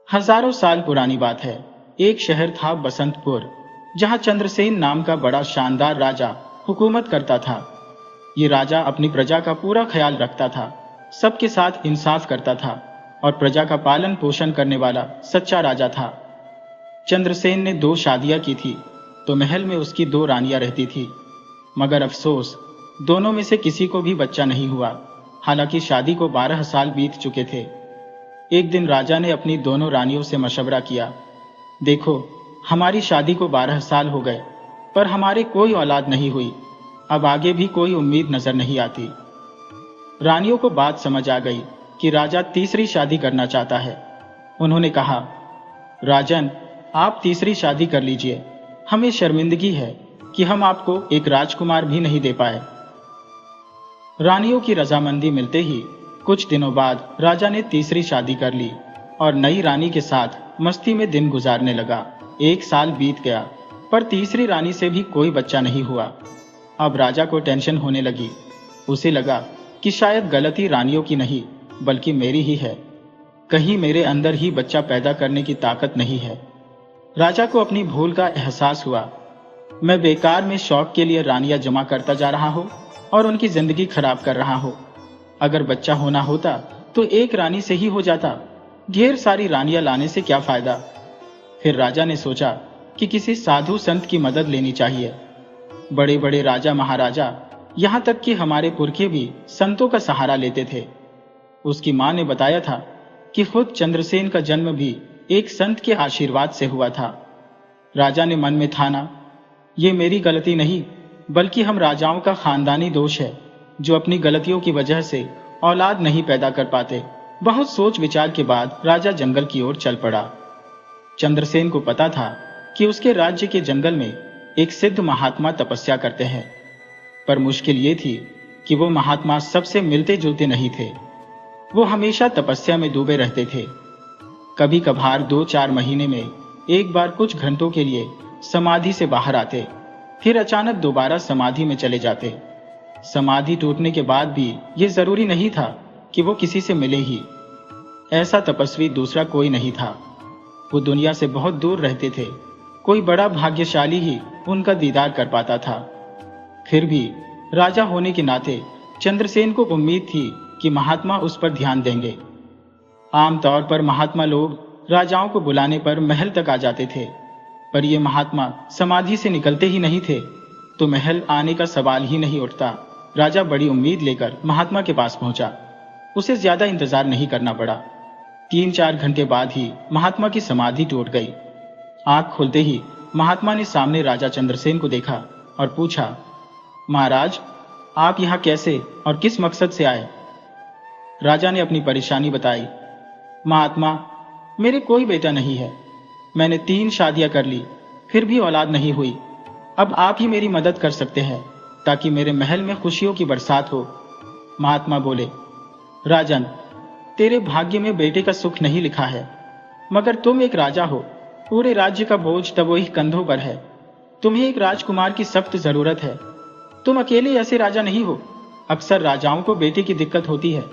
हजारों साल पुरानी बात है। एक शहर था बसंतपुर, जहां चंद्रसेन नाम का बड़ा शानदार राजा हुकूमत करता था। ये राजा अपनी प्रजा का पूरा ख्याल रखता था, सबके साथ इंसाफ करता था और प्रजा का पालन पोषण करने वाला सच्चा राजा था। चंद्रसेन ने 2 शादियां की थी, तो महल में उसकी 2 रानियां रहती थी। मगर अफसोस, दोनों में से किसी को भी बच्चा नहीं हुआ। हालांकि शादी को 12 साल बीत चुके थे। एक दिन राजा ने अपनी दोनों रानियों से मशवरा किया, देखो, हमारी शादी को 12 साल हो गए, पर हमारे कोई औलाद नहीं हुई। अब आगे भी कोई उम्मीद नजर नहीं आती। रानियों को बात समझ आ गई कि राजा तीसरी शादी करना चाहता है। उन्होंने कहा, राजन, आप तीसरी शादी कर लीजिए। हमें शर्मिंदगी है कि हम आपको एक राजकुमार भी नहीं दे पाए। रानियों की रजामंदी मिलते ही कुछ दिनों बाद राजा ने तीसरी शादी कर ली और नई रानी के साथ मस्ती में दिन गुजारने लगा। 1 साल बीत गया, पर तीसरी रानी से भी कोई बच्चा नहीं हुआ। अब राजा को टेंशन होने लगी। उसे लगा कि शायद गलती रानियों की नहीं, बल्कि मेरी ही है। कहीं मेरे अंदर ही बच्चा पैदा करने की ताकत नहीं है। राजा को अपनी भूल का एहसास हुआ। मैं बेकार में शौक के लिए रानियां जमा करता जा रहा हूं और उनकी जिंदगी खराब कर रहा हूं। अगर बच्चा होना होता तो एक रानी से ही हो जाता। ढेर सारी रानियां लाने से क्या फायदा। फिर राजा ने सोचा कि किसी साधु संत की मदद लेनी चाहिए। बड़े बड़े राजा महाराजा, यहां तक कि हमारे पुरखे भी संतों का सहारा लेते थे। उसकी मां ने बताया था कि खुद चंद्रसेन का जन्म भी एक संत के आशीर्वाद से हुआ था। राजा ने मन में ठाना, ये मेरी गलती नहीं, बल्कि हम राजाओं का खानदानी दोष है, जो अपनी गलतियों की वजह से औलाद नहीं पैदा कर पाते। बहुत सोच विचार के बाद राजा जंगल की ओर चल पड़ा। चंद्रसेन को पता था कि उसके राज्य के जंगल में एक सिद्ध महात्मा तपस्या करते हैं, पर मुश्किल ये थी कि वो महात्मा सबसे मिलते जुलते नहीं थे। वो हमेशा तपस्या में डूबे रहते थे। कभी कभार 2-4 महीने में एक बार कुछ घंटों के लिए समाधि से बाहर आते, फिर अचानक दोबारा समाधि में चले जाते। समाधि टूटने के बाद भी ये जरूरी नहीं था कि वो किसी से मिले ही। ऐसा तपस्वी दूसरा कोई नहीं था। वो दुनिया से बहुत दूर रहते थे। कोई बड़ा भाग्यशाली ही उनका दीदार कर पाता था। फिर भी राजा होने के नाते चंद्रसेन को उम्मीद थी कि महात्मा उस पर ध्यान देंगे। आमतौर पर महात्मा लोग राजाओं को बुलाने पर महल तक आ जाते थे, पर ये महात्मा समाधि से निकलते ही नहीं थे, तो महल आने का सवाल ही नहीं उठता। राजा बड़ी उम्मीद लेकर महात्मा के पास पहुंचा। उसे ज्यादा इंतजार नहीं करना पड़ा। 3-4 घंटे बाद ही महात्मा की समाधि टूट गई। आंख खुलते ही महात्मा ने सामने राजा चंद्रसेन को देखा और पूछा, महाराज, आप यहाँ कैसे और किस मकसद से आए? राजा ने अपनी परेशानी बताई। महात्मा, मेरे कोई बेटा नहीं है। मैंने 3 शादियां कर ली, फिर भी औलाद नहीं हुई। अब आप ही मेरी मदद कर सकते हैं ताकि मेरे महल में खुशियों की बरसात हो। महात्मा बोले, राजन, तेरे भाग्य में बेटे का सुख नहीं लिखा है, मगर तुम एक राजा हो। पूरे राज्य का बोझ तब वही कंधों पर है। तुम्हें एक राजकुमार की सख्त जरूरत है। तुम अकेले ऐसे राजा नहीं हो। अक्सर राजाओं को बेटे की दिक्कत होती है।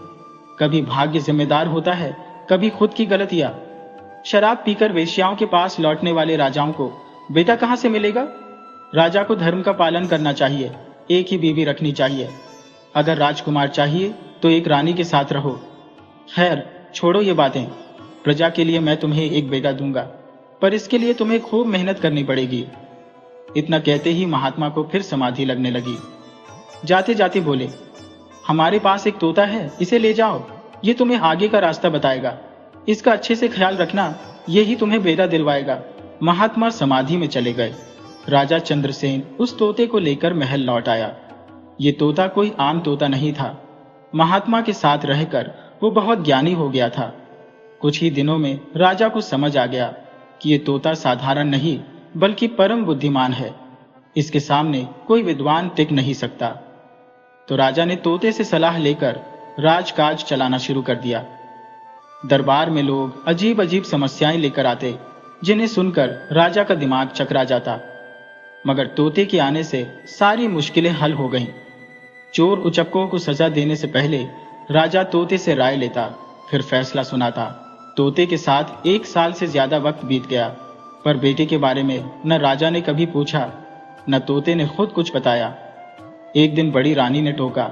कभी भाग्य जिम्मेदार होता है, कभी खुद की गलतियां। शराब पीकर वेश्याओं के पास लौटने वाले राजाओं को बेटा कहां से मिलेगा? राजा को धर्म का पालन करना चाहिए, एक ही बीवी रखनी चाहिए। अगर राजकुमार चाहिए तो एक रानी के साथ रहो। खैर, छोड़ो ये बातें। प्रजा के लिए मैं तुम्हें एक बेटा दूंगा, पर इसके लिए तुम्हें खूब मेहनत करनी पड़ेगी। इतना कहते ही महात्मा को फिर समाधि लगने लगी। जाते जाते बोले, हमारे पास एक तोता है, इसे ले जाओ। ये तुम्हें आगे का रास्ता बताएगा। इसका अच्छे से ख्याल रखना, यही तुम्हें बेटा दिलवाएगा। महात्मा समाधि में चले गए। राजा चंद्रसेन उस तोते को लेकर महल लौट आया। ये तोता कोई आम तोता नहीं था। महात्मा के साथ रहकर वो बहुत ज्ञानी हो गया था। कुछ ही दिनों में राजा को समझ आ गया कि ये तोता साधारण नहीं, बल्कि परम बुद्धिमान है। इसके सामने कोई विद्वान टिक नहीं सकता। तो राजा ने तोते से सलाह लेकर राजकाज चलाना शुरू कर दिया। दरबार में लोग अजीब अजीब समस्याएं लेकर आते, जिन्हें सुनकर राजा का दिमाग चकरा जाता। मगर तोते के आने से सारी मुश्किलें हल हो गईं। चोर उचक्कों को सजा देने से पहले राजा तोते से राय लेता, फिर फैसला सुनाता। तोते के साथ 1 साल से ज्यादा वक्त बीत गया, पर बेटे के बारे में न राजा ने कभी पूछा, न तोते ने खुद कुछ बताया। एक दिन बड़ी रानी ने टोका,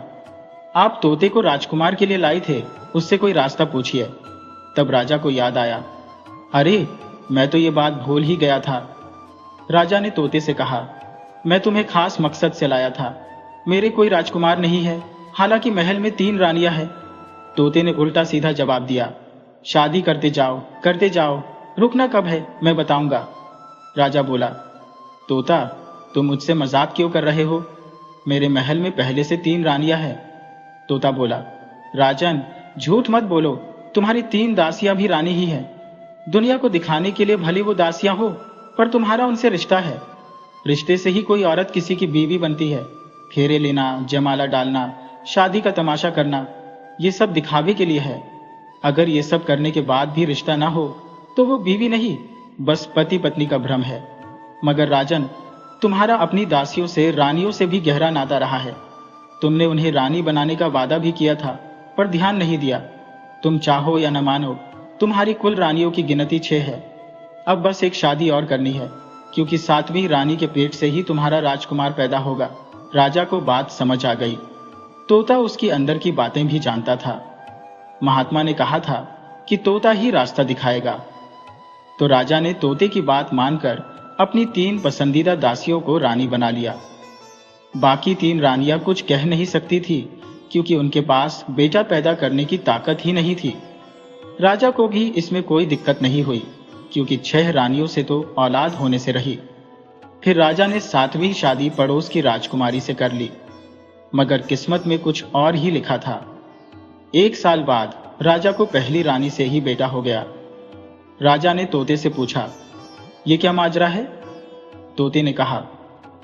आप तोते को राजकुमार के लिए लाए थे, उससे कोई रास्ता पूछिए। तब राजा को याद आया, अरे मैं तो ये बात भूल ही गया था। राजा ने तोते से कहा, मैं तुम्हें खास मकसद से लाया था। मेरे कोई राजकुमार नहीं है, हालांकि महल में 3 रानियां हैं। तोते ने उल्टा सीधा जवाब दिया, शादी करते जाओ, रुकना कब है, मैं बताऊंगा। राजा बोला, तोता तुम मुझसे मजाक क्यों कर रहे हो? मेरे महल में पहले से 3 रानियां हैं। तोता बोला, राजन झूठ मत बोलो, तुम्हारी 3 दासियां भी रानी ही हैं। दुनिया को दिखाने के लिए भले वो दासियां हो, पर तुम्हारा उनसे रिश्ता है। रिश्ते से ही कोई औरत किसी की बीवी बनती है। फेरे लेना, जयमाला डालना, शादी का तमाशा करना, ये सब दिखावे के लिए है। अगर ये सब करने के बाद भी रिश्ता ना हो तो वो बीवी नहीं, बस पति पत्नी का भ्रम है। मगर राजन, तुम्हारा अपनी दासियों से, रानियों से भी गहरा नाता रहा है। तुमने उन्हें रानी बनाने का वादा भी किया था, पर ध्यान नहीं दिया। तुम चाहो या न मानो, तुम्हारी कुल रानियों की गिनती 6 है। अब बस एक शादी और करनी है, क्योंकि 7वीं रानी के पेट से ही तुम्हारा राजकुमार पैदा होगा। राजा को बात समझ आ गई। तोता उसकी अंदर की बातें भी जानता था। महात्मा ने कहा था कि तोता ही रास्ता दिखाएगा। तो राजा ने तोते की बात मानकर अपनी 3 पसंदीदा दासियों को रानी बना लिया। बाकी 3 रानियां कुछ कह नहीं सकती थी, क्योंकि उनके पास बेटा पैदा करने की ताकत ही नहीं थी। राजा को भी इसमें कोई दिक्कत नहीं हुई, क्योंकि 6 रानियों से तो औलाद होने से रही। फिर राजा ने 7वीं शादी पड़ोस की राजकुमारी से कर ली, मगर किस्मत में कुछ और ही लिखा था। 1 साल बाद राजा को पहली रानी से ही बेटा हो गया। राजा ने तोते से पूछा, ये क्या माजरा है? तोते ने कहा,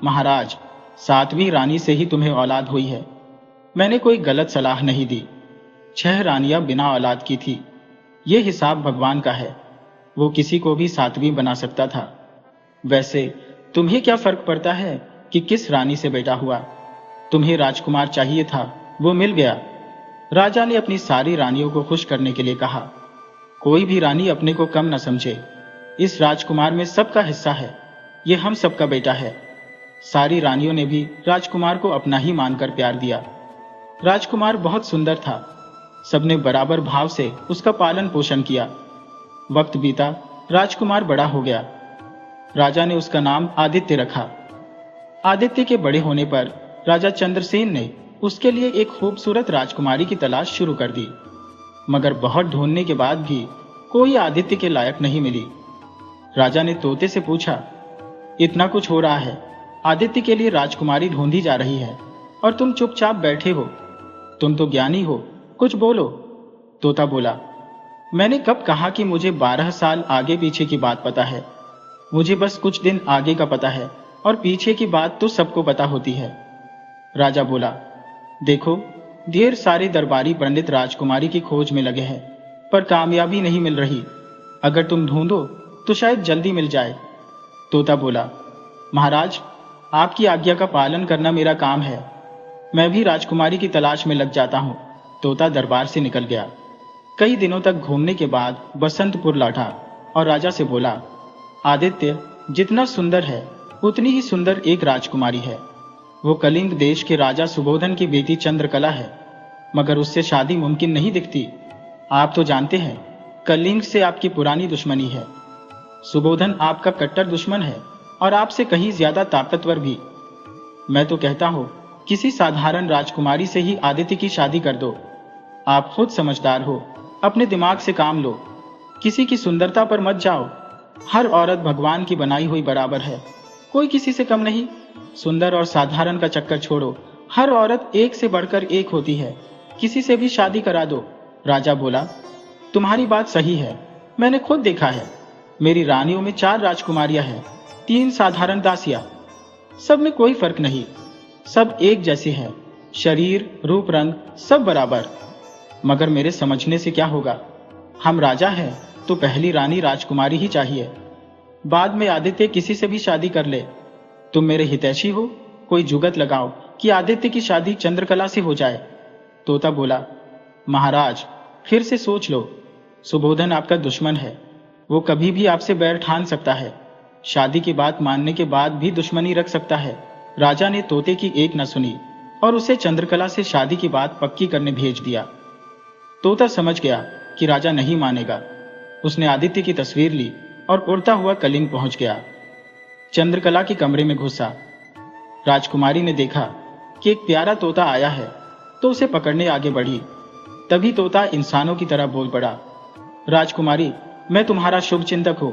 महाराज, 7वीं रानी से ही तुम्हें औलाद हुई है। मैंने कोई गलत सलाह नहीं दी। 6 रानियां बिना औलाद की थी। ये हिसाब भगवान का है, वो किसी को भी 7वीं बना सकता था। वैसे तुम्हें क्या फर्क पड़ता है कि किस रानी से बेटा हुआ? तुम्हें राजकुमार चाहिए था, वो मिल गया। राजा ने अपनी सारी रानियों को खुश करने के लिए कहा, कोई भी रानी अपने को कम न समझे। इस राजकुमार में सबका हिस्सा है, ये हम सबका बेटा है। सारी रानियों ने भी राजकुमार को अपना ही मानकर प्यार दिया। राजकुमार बहुत सुंदर था। सबने बराबर भाव से उसका पालन पोषण किया। वक्त बीता, राजकुमार बड़ा हो गया। राजा ने उसका नाम आदित्य रखा। आदित्य के बड़े होने पर राजा चंद्रसेन ने उसके लिए एक खूबसूरत राजकुमारी की तलाश शुरू कर दी, मगर बहुत ढूंढने के बाद भी कोई आदित्य के लायक नहीं मिली। राजा ने तोते से पूछा, इतना कुछ हो रहा है, आदित्य के लिए राजकुमारी ढूंढी जा रही है और तुम चुपचाप बैठे हो। तुम तो ज्ञानी हो, कुछ बोलो। तोता बोला, मैंने कब कहा कि मुझे 12 साल आगे पीछे की बात पता है? मुझे बस कुछ दिन आगे का पता है, और पीछे की बात तो सबको पता होती है। राजा बोला, देखो, ढेर सारे दरबारी पंडित राजकुमारी की खोज में लगे हैं, पर कामयाबी नहीं मिल रही। अगर तुम ढूंढो तो शायद जल्दी मिल जाए। तोता बोला, महाराज, आपकी आज्ञा का पालन करना मेरा काम है। मैं भी राजकुमारी की तलाश में लग जाता हूँ। तोता दरबार से निकल गया। कई दिनों तक घूमने के बाद बसंतपुर लौटा और राजा से बोला, आदित्य जितना सुंदर है उतनी ही सुंदर एक राजकुमारी है। वो कलिंग देश के राजा सुबोधन की बेटी चंद्रकला है, मगर उससे शादी मुमकिन नहीं दिखती। आप तो जानते हैं, कलिंग से आपकी पुरानी दुश्मनी है। सुबोधन आपका कट्टर दुश्मन है और आपसे कहीं ज्यादा ताकतवर भी। मैं तो कहता हूँ, किसी साधारण राजकुमारी से ही आदित्य की शादी कर दो। आप खुद समझदार हो, अपने दिमाग से काम लो। किसी की सुंदरता पर मत जाओ। हर औरत भगवान की बनाई हुई बराबर है, कोई किसी से कम नहीं। सुंदर और साधारण का चक्कर छोड़ो, हर औरत एक से बढ़कर एक होती है, किसी से भी शादी करा दो। राजा बोला, तुम्हारी बात सही है, मैंने खुद देखा है। मेरी रानियों में 4 राजकुमारियां हैं, 3 साधारण दासियां। सब में कोई फर्क नहीं, सब एक जैसे हैं, शरीर, रूप, रंग सब बराबर। मगर मेरे समझने से क्या होगा? हम राजा हैं तो पहली रानी राजकुमारी ही चाहिए। बाद में आदित्य किसी से भी शादी कर ले। तुम मेरे हितैषी हो, कोई जुगत लगाओ कि आदित्य की शादी चंद्रकला से हो जाए। तोता बोला, महाराज, फिर से सोच लो। सुबोधन आपका दुश्मन है, वो कभी भी आपसे बैर ठान सकता है, शादी की बात मानने के बाद भी दुश्मनी रख सकता है। राजा ने तोते की एक न सुनी और उसे चंद्रकला से शादी की बात पक्की करने भेज दिया। तोता समझ गया कि राजा नहीं मानेगा। उसने आदित्य की तस्वीर ली और उड़ता हुआ कलिंग पहुंच गया। चंद्रकला के कमरे में घुसा। राजकुमारी ने देखा कि एक प्यारा तोता आया है तो उसे पकड़ने आगे बढ़ी। तभी तोता इंसानों की तरह बोल पड़ा, राजकुमारी, मैं तुम्हारा शुभ चिंतक हूँ,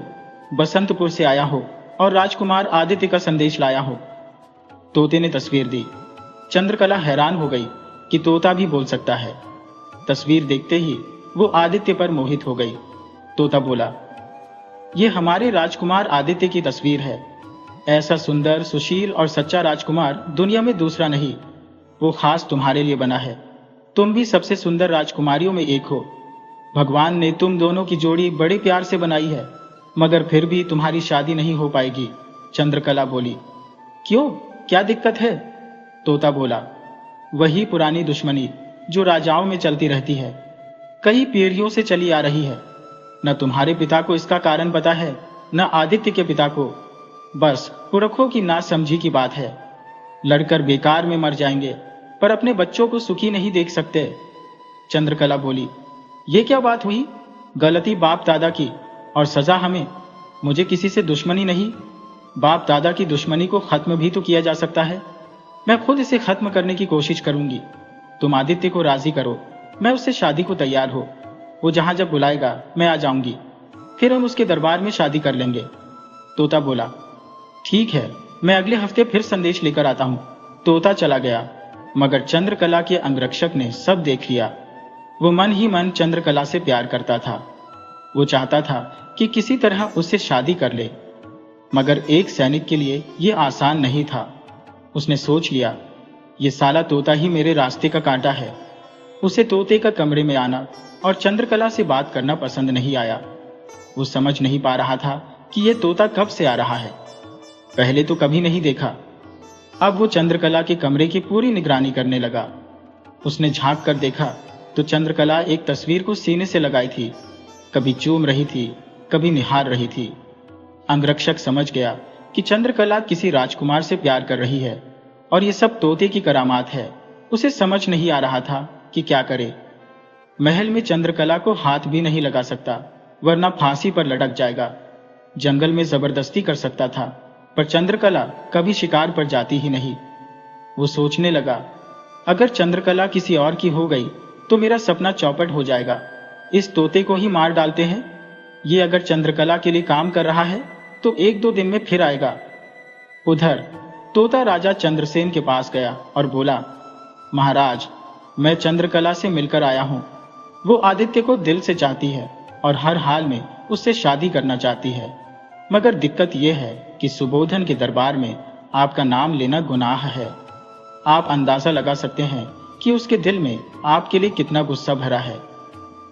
बसंतपुर से आया हो और राजकुमार आदित्य का संदेश लाया हो। तोते ने तस्वीर दी। चंद्रकला हैरान हो गई कि तोता भी बोल सकता है। तस्वीर देखते ही वो आदित्य पर मोहित हो गई। तोता बोला, ये हमारे राजकुमार आदित्य की तस्वीर है। ऐसा सुंदर, सुशील और सच्चा राजकुमार दुनिया में दूसरा नहीं। वो खास तुम्हारे लिए बना है। तुम भी सबसे सुंदर राजकुमारियों में एक हो। भगवान ने तुम दोनों की जोड़ी बड़े प्यार से बनाई है, मगर फिर भी तुम्हारी शादी नहीं हो पाएगी। चंद्रकला बोली, क्यों, क्या दिक्कत है? तोता बोला, वही पुरानी दुश्मनी जो राजाओं में चलती रहती है, कई पीढ़ियों से चली आ रही है। न तुम्हारे पिता को इसका कारण पता है, न आदित्य के पिता को। बस पुरखों की नासमझी की बात है। लड़कर बेकार में मर जाएंगे, पर अपने बच्चों को सुखी नहीं देख सकते। चंद्रकला बोली, ये क्या बात हुई? गलती बाप दादा की और सजा हमें। मुझे किसी से दुश्मनी नहीं। बाप दादा की दुश्मनी को खत्म भी तो किया जा सकता है। मैं खुद इसे खत्म करने की कोशिश करूंगी। तुम आदित्य को राजी करो, मैं उससे शादी को तैयार हो। वो जहां जब बुलाएगा मैं आ जाऊंगी, फिर हम उसके दरबार में शादी कर लेंगे। तोता बोला, ठीक है, मैं अगले हफ्ते फिर संदेश लेकर आता हूं। तोता चला गया, मगर चंद्रकला के अंगरक्षक ने सब देख लिया। वो मन ही मन चंद्रकला से प्यार करता था। वो चाहता था कि किसी तरह उससे शादी कर ले, मगर एक सैनिक के लिए यह आसान नहीं था। उसने सोच लिया, ये साला तोता ही मेरे रास्ते का कांटा है। उसे तोते का कमरे में आना और चंद्रकला से बात करना पसंद नहीं आया। वो समझ नहीं पा रहा था कि यह तोता कब से आ रहा है। पहले तो कभी नहीं देखा। अब वो चंद्रकला के कमरे की पूरी निगरानी करने लगा। उसने झांक कर देखा तो चंद्रकला एक तस्वीर को सीने से लगाई थी, कभी चूम रही थी, कभी निहार रही थी। अंगरक्षक समझ गया कि चंद्रकला किसी राजकुमार से प्यार कर रही है और ये सब तोते की करामात है। उसे समझ नहीं आ रहा था कि क्या करे। महल में चंद्रकला को हाथ भी नहीं लगा सकता, वरना फांसी पर लटक जाएगा। जंगल में जबरदस्ती कर सकता था, पर चंद्रकला कभी शिकार पर जाती ही नहीं। वो सोचने लगा, अगर चंद्रकला किसी और की हो गई तो मेरा सपना चौपट हो जाएगा। इस तोते को ही मार डालते हैं। ये अगर चंद्रकला के लिए काम कर रहा है तो 1-2 दिन में फिर आएगा। उधर तोता राजा चंद्रसेन के पास गया और बोला, महाराज, मैं चंद्रकला से मिलकर आया हूं। वो आदित्य को दिल से चाहती है और हर हाल में उससे शादी करना चाहती है, मगर दिक्कत यह है कि सुबोधन के दरबार में आपका नाम लेना गुनाह है। आप अंदाजा लगा सकते हैं कि उसके दिल में आपके लिए कितना गुस्सा भरा है।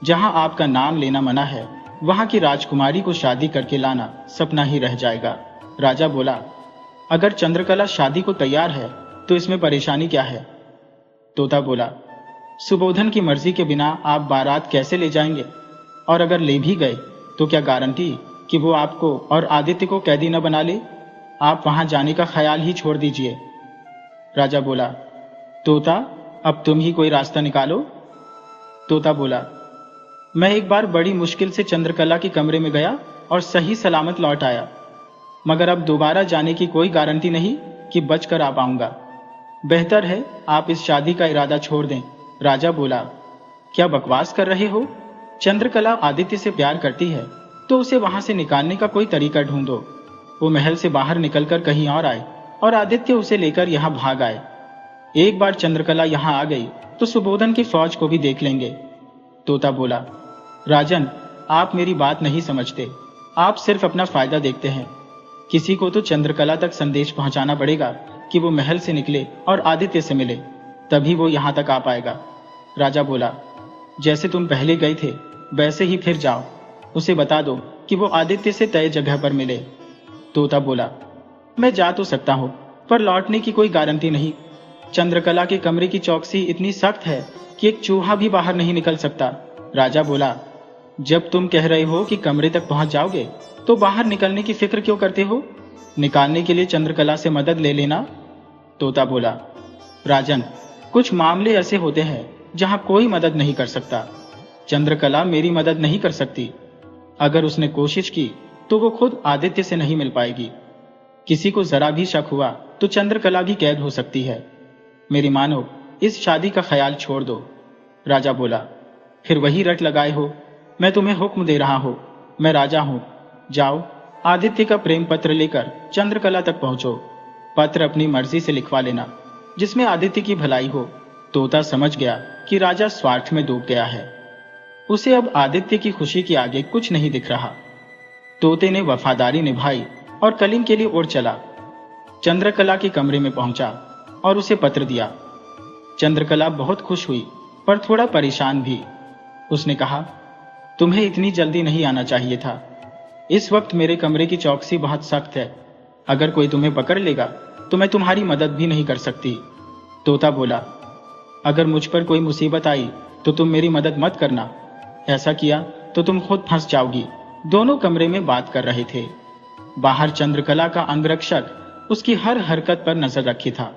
जहां आपका नाम लेना मना है, वहां की राजकुमारी को शादी करके लाना सपना ही रह जाएगा। राजा बोला, अगर चंद्रकला शादी को तैयार है तो इसमें परेशानी क्या है? तोता बोला, सुबोधन की मर्जी के बिना आप बारात कैसे ले जाएंगे? और अगर ले भी गए तो क्या गारंटी कि वो आपको और आदित्य को कैदी न बना ले? आप वहां जाने का ख्याल ही छोड़ दीजिए। राजा बोला, तोता, अब तुम ही कोई रास्ता निकालो। तोता बोला, मैं एक बार बड़ी मुश्किल से चंद्रकला के कमरे में गया और सही सलामत लौट आया, मगर अब दोबारा जाने की कोई गारंटी नहीं कि बचकर आ पाऊंगा। बेहतर है आप इस शादी का इरादा छोड़ दें। राजा बोला, क्या बकवास कर रहे हो? चंद्रकला आदित्य से प्यार करती है तो उसे वहां से निकालने का कोई तरीका ढूंढो। वो महल से बाहर निकलकर कहीं और आए और आदित्य उसे लेकर यहाँ भाग आए। एक बार चंद्रकला यहाँ आ गई तो सुबोधन की फौज को भी देख लेंगे। तोता बोला, राजन, आप मेरी बात नहीं समझते। आप सिर्फ अपना फायदा देखते हैं। किसी को तो चंद्रकला तक संदेश पहुंचाना पड़ेगा कि वो महल से निकले और आदित्य से मिले, तभी वो यहां तक आ पाएगा। राजा बोला, जैसे तुम पहले गए थे वैसे ही फिर जाओ। उसे बता दो कि वो आदित्य से तय जगह पर मिले। तोता बोला, मैं जा तो सकता हूं, पर लौटने की कोई गारंटी नहीं। चंद्रकला के कमरे की चौकसी इतनी सख्त है कि एक चूहा भी बाहर नहीं निकल सकता। राजा बोला, जब तुम कह रहे हो कि कमरे तक पहुंच जाओगे तो बाहर निकलने की फिक्र क्यों करते हो? निकालने के लिए चंद्रकला से मदद ले लेना। तोता बोला, राजन, कुछ मामले ऐसे होते हैं जहां कोई मदद नहीं कर सकता। चंद्रकला मेरी मदद नहीं कर सकती। अगर उसने कोशिश की तो वो खुद आदित्य से नहीं मिल पाएगी। किसी को जरा भी शक हुआ तो चंद्रकला भी कैद हो सकती है। मेरी मानो, इस शादी का ख्याल छोड़ दो। राजा बोला, फिर वही रट लगाए हो। मैं तुम्हें हुक्म दे रहा हूं, मैं राजा हूं। जाओ, आदित्य का प्रेम पत्र लेकर चंद्रकला तक पहुंचो। पत्र अपनी मर्जी से लिखवा लेना, जिसमें आदित्य की भलाई हो। तोता समझ गया कि राजा स्वार्थ में डूब गया है। उसे अब आदित्य की खुशी के आगे कुछ नहीं दिख रहा। तोते ने वफादारी निभाई और कलिंग के लिए उड़ चला। चंद्रकला के कमरे में पहुंचा और उसे पत्र दिया। चंद्रकला बहुत खुश हुई पर थोड़ा परेशान भी। उसने कहा, तुम्हें इतनी जल्दी नहीं आना चाहिए था। इस वक्त मेरे कमरे की चौकसी बहुत सख्त है। अगर कोई तुम्हें पकड़ लेगा तो मैं तुम्हारी मदद भी नहीं कर सकती। तोता बोला, अगर मुझ पर कोई मुसीबत आई तो तुम मेरी मदद मत करना। ऐसा किया तो तुम खुद फंस जाओगी। दोनों कमरे में बात कर रहे थे। बाहर चंद्रकला का अंगरक्षक उसकी हर हरकत पर नजर रखे था।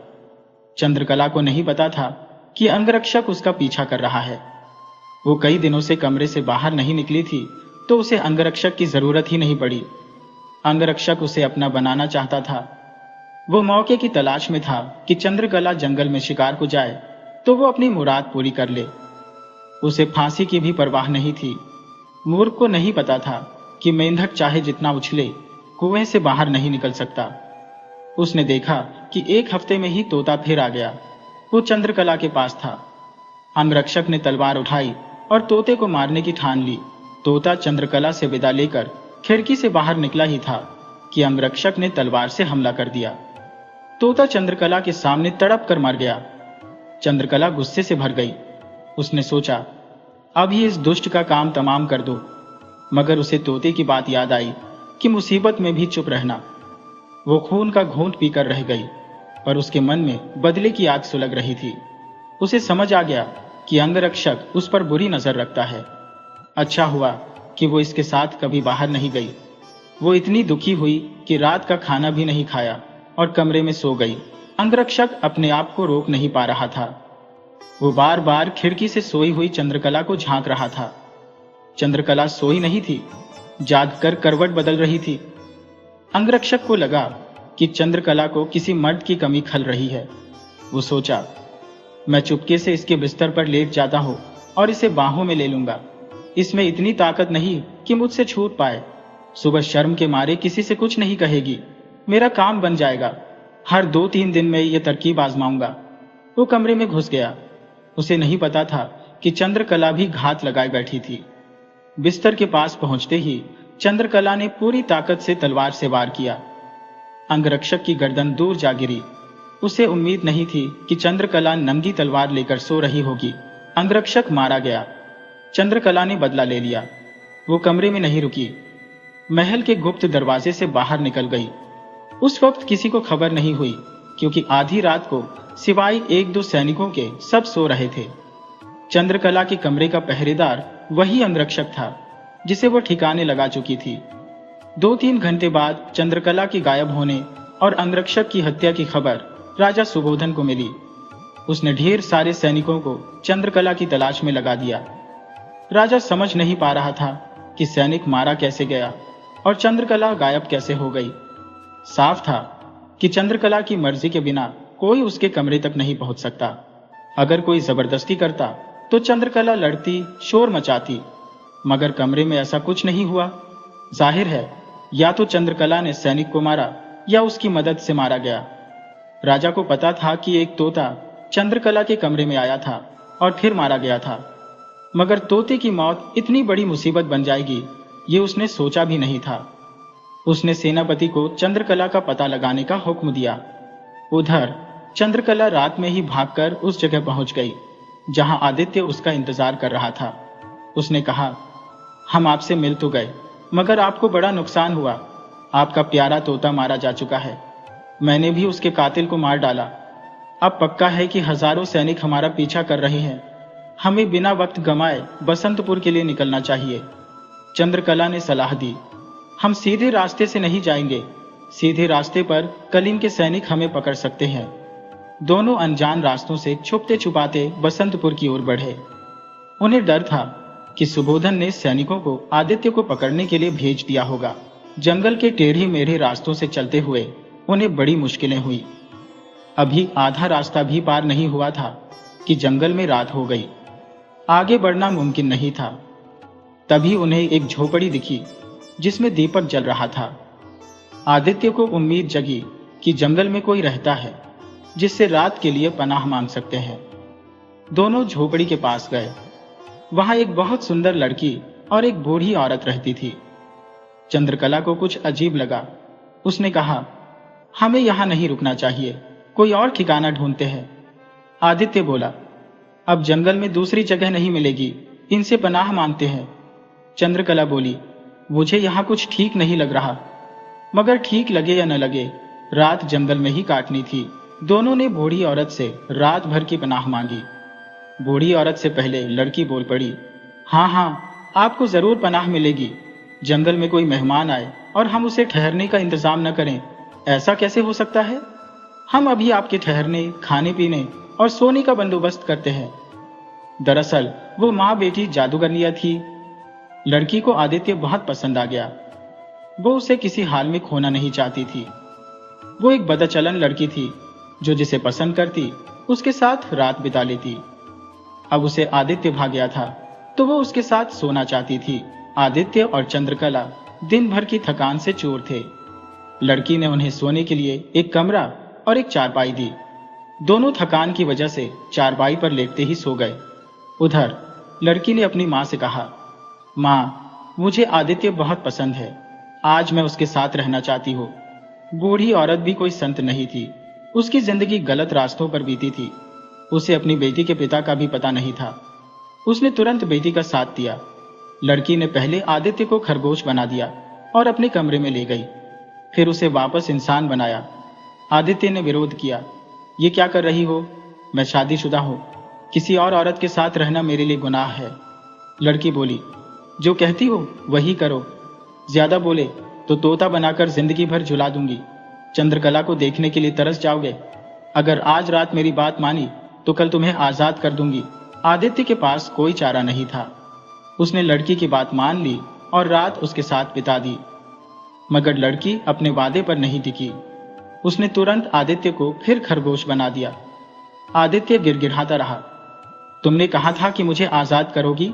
चंद्रकला को नहीं पता था कि अंगरक्षक उसका पीछा कर रहा है। वो कई दिनों से कमरे से बाहर नहीं निकली थी तो उसे अंगरक्षक की जरूरत ही नहीं पड़ी। अंगरक्षक उसे अपना बनाना चाहता था। वो मौके की तलाश में था कि चंद्रकला जंगल में शिकार को जाए तो वो अपनी मुराद पूरी कर ले। उसे फांसी की भी परवाह नहीं थी। मूर्ख को नहीं पता था कि मेंढक चाहे जितना उछले कुएं से बाहर नहीं निकल सकता। उसने देखा कि एक हफ्ते में ही तोता फिर आ गया। वो चंद्रकला के पास था। अंगरक्षक ने तलवार उठाई और तोते को मारने की ठान ली। तोता चंद्रकला से विदा लेकर खिड़की से बाहर निकला ही था कि अंगरक्षक ने तलवार से हमला कर दिया। तोता चंद्रकला के सामने तड़प कर मर गया। चंद्रकला गुस्से से भर गई। उसने सोचा, अब ही इस दुष्ट का काम तमाम कर दो। मगर उसे तोते की बात याद आई कि मुसीबत में भी चुप रहना। वो खून का घूंट पीकर रह गई और उसके मन में बदले की आग सुलग रही थी। उसे समझ आ गया कि अंगरक्षक उस पर बुरी नजर रखता है। अच्छा हुआ कि वो इसके साथ कभी बाहर नहीं गई। वो इतनी दुखी हुई कि रात का खाना भी नहीं खाया और कमरे में सो गई। अंगरक्षक अपने आप को रोक नहीं पा रहा था। वो बार बार खिड़की से सोई हुई चंद्रकला को झांक रहा था। चंद्रकला सोई नहीं थी, जागकर करवट बदल रही थी। अंगरक्षक को लगा कि चंद्रकला को किसी मर्द की कमी खल रही है। वो सोचा, मैं चुपके से इसके बिस्तर पर लेट जाता हूं और इसे बाहों में ले लूंगा। इसमें इतनी ताकत नहीं कि मुझसे छूट पाए। सुबह शर्म के मारे किसी से कुछ नहीं कहेगी। मेरा काम बन जाएगा। हर 2-3 दिन में यह तरकीब आजमाऊंगा। वो कमरे में घुस गया। उसे नहीं पता था कि चंद्रकला भी घात लगाए बैठी थी। बिस्तर के पास पहुंचते ही चंद्रकला ने पूरी ताकत से तलवार से वार किया। अंगरक्षक की गर्दन दूर जा गिरी। उसे उम्मीद नहीं थी कि चंद्रकला नंगी तलवार लेकर सो रही होगी। अंगरक्षक मारा गया। चंद्रकला ने बदला ले लिया। वो कमरे में नहीं रुकी, महल के गुप्त दरवाजे से बाहर निकल गई। उस वक्त किसी को खबर नहीं हुई, क्योंकि आधी रात को सिवाय 1-2 सैनिकों के सब सो रहे थे। चंद्रकला के कमरे का पहरेदार वही अंगरक्षक था जिसे वो ठिकाने लगा चुकी थी। 2-3 घंटे बाद चंद्रकला के गायब होने और अंगरक्षक की हत्या की खबर राजा सुबोधन को मिली। उसने ढेर सारे सैनिकों को चंद्रकला की तलाश में लगा दिया। राजा समझ नहीं पा रहा था कि सैनिक मारा कैसे गया और चंद्रकला गायब कैसे हो गई। साफ था कि चंद्रकला की मर्जी के बिना कोई उसके कमरे तक नहीं पहुंच सकता। अगर कोई जबरदस्ती करता तो चंद्रकला लड़ती, शोर मचाती, मगर कमरे में ऐसा कुछ नहीं हुआ। जाहिर है या तो चंद्रकला ने सैनिक को मारा या उसकी मदद से मारा गया। राजा को पता था कि एक तोता चंद्रकला के कमरे में आया था और फिर मारा गया था, मगर तोते की मौत इतनी बड़ी मुसीबत बन जाएगी ये उसने सोचा भी नहीं था। उसने सेनापति को चंद्रकला का पता लगाने का हुक्म दिया। उधर चंद्रकला रात में ही भागकर उस जगह पहुंच गई जहां आदित्य उसका इंतजार कर रहा था। उसने कहा, हम आपसे मिल तो गए, मगर आपको बड़ा नुकसान हुआ। आपका प्यारा तोता मारा जा चुका है। मैंने भी उसके कातिल को मार डाला। अब पक्का है कि हजारों सैनिक हमारा पीछा कर रहे हैं। हमें बिना वक्त गंवाए बसंतपुर के लिए निकलना चाहिए। चंद्रकला ने सलाह दी, हम सीधे रास्ते से नहीं जाएंगे, सीधे रास्ते पर कलिंग के सैनिक हमें पकड़ सकते हैं। दोनों अनजान रास्तों से छुपते छुपाते बसंतपुर की ओर बढ़े। उन्हें डर था कि सुबोधन ने सैनिकों को आदित्य को पकड़ने के लिए भेज दिया होगा। जंगल के टेढ़े मेढ़े रास्तों से चलते हुए उन्हें बड़ी मुश्किलें हुई। अभी आधा रास्ता भी पार नहीं हुआ था कि जंगल में रात हो गई। आगे बढ़ना मुमकिन नहीं था। तभी उन्हें एक झोपड़ी दिखी जिसमें दीपक जल रहा था। आदित्य को उम्मीद जगी कि जंगल में कोई रहता है जिससे रात के लिए पनाह मांग सकते हैं। दोनों झोपड़ी के पास गए। वहां एक बहुत सुंदर लड़की और एक बूढ़ी औरत रहती थी। चंद्रकला को कुछ अजीब लगा। उसने कहा, हमें यहां नहीं रुकना चाहिए, कोई और ठिकाना ढूंढते हैं। आदित्य बोला, अब जंगल में दूसरी जगह नहीं मिलेगी, इनसे पनाह मांगते हैं। चंद्रकला बोली, मुझे यहाँ कुछ ठीक नहीं लग रहा, मगर ठीक लगे या न लगे, रात जंगल में ही काटनी थी। दोनों ने बूढ़ी औरत से रात भर की पनाह मांगी। बूढ़ी औरत से पहले लड़की बोल पड़ी, हाँ हाँ, आपको जरूर पनाह मिलेगी। जंगल में कोई मेहमान आए और हम उसे ठहरने का इंतजाम न करें, ऐसा कैसे हो सकता है? हम अभी आपके ठहरने, खाने पीने और सोने का बंदोबस्त करते हैं। दरअसल वो माँ बेटी जादूगरनिया थी। लड़की को आदित्य बहुत पसंद आ गया। वो उसे किसी हाल में खोना नहीं चाहती थी। वो एक बदचलन लड़की थी जो जिसे पसंद करती उसके साथ रात बिता लेती। अब उसे आदित्य भा गया था तो वो उसके साथ सोना चाहती थी। आदित्य और चंद्रकला दिन भर की थकान से चूर थे। लड़की ने उन्हें सोने के लिए एक कमरा और एक चारपाई दी। दोनों थकान की वजह से चारपाई पर लेटते ही सो गए। उधर लड़की ने अपनी माँ से कहा, माँ, मुझे आदित्य बहुत पसंद है, आज मैं उसके साथ रहना चाहती हूँ। बूढ़ी औरत भी कोई संत नहीं थी। उसकी जिंदगी गलत रास्तों पर बीती थी। उसे अपनी बेटी के पिता का भी पता नहीं था। उसने तुरंत बेटी का साथ दिया। लड़की ने पहले आदित्य को खरगोश बना दिया और अपने कमरे में ले गई, फिर उसे वापस इंसान बनाया। आदित्य ने विरोध किया, ये क्या कर रही हो? मैं शादीशुदा हूँ, किसी और औरत के साथ रहना मेरे लिए गुनाह है। लड़की बोली, जो कहती हो वही करो, ज्यादा बोले तो तोता बनाकर जिंदगी भर झुला दूंगी। चंद्रकला को देखने के लिए तरस जाओगे। अगर आज रात मेरी बात मानी तो कल तुम्हें आजाद कर दूंगी। आदित्य के पास कोई चारा नहीं था। उसने लड़की की बात मान ली और रात उसके साथ बिता दी। मगर लड़की अपने वादे पर नहीं टिकी। उसने तुरंत आदित्य को फिर खरगोश बना दिया। आदित्य गिड़गिड़ाता रहा, तुमने कहा था कि मुझे आजाद करोगी।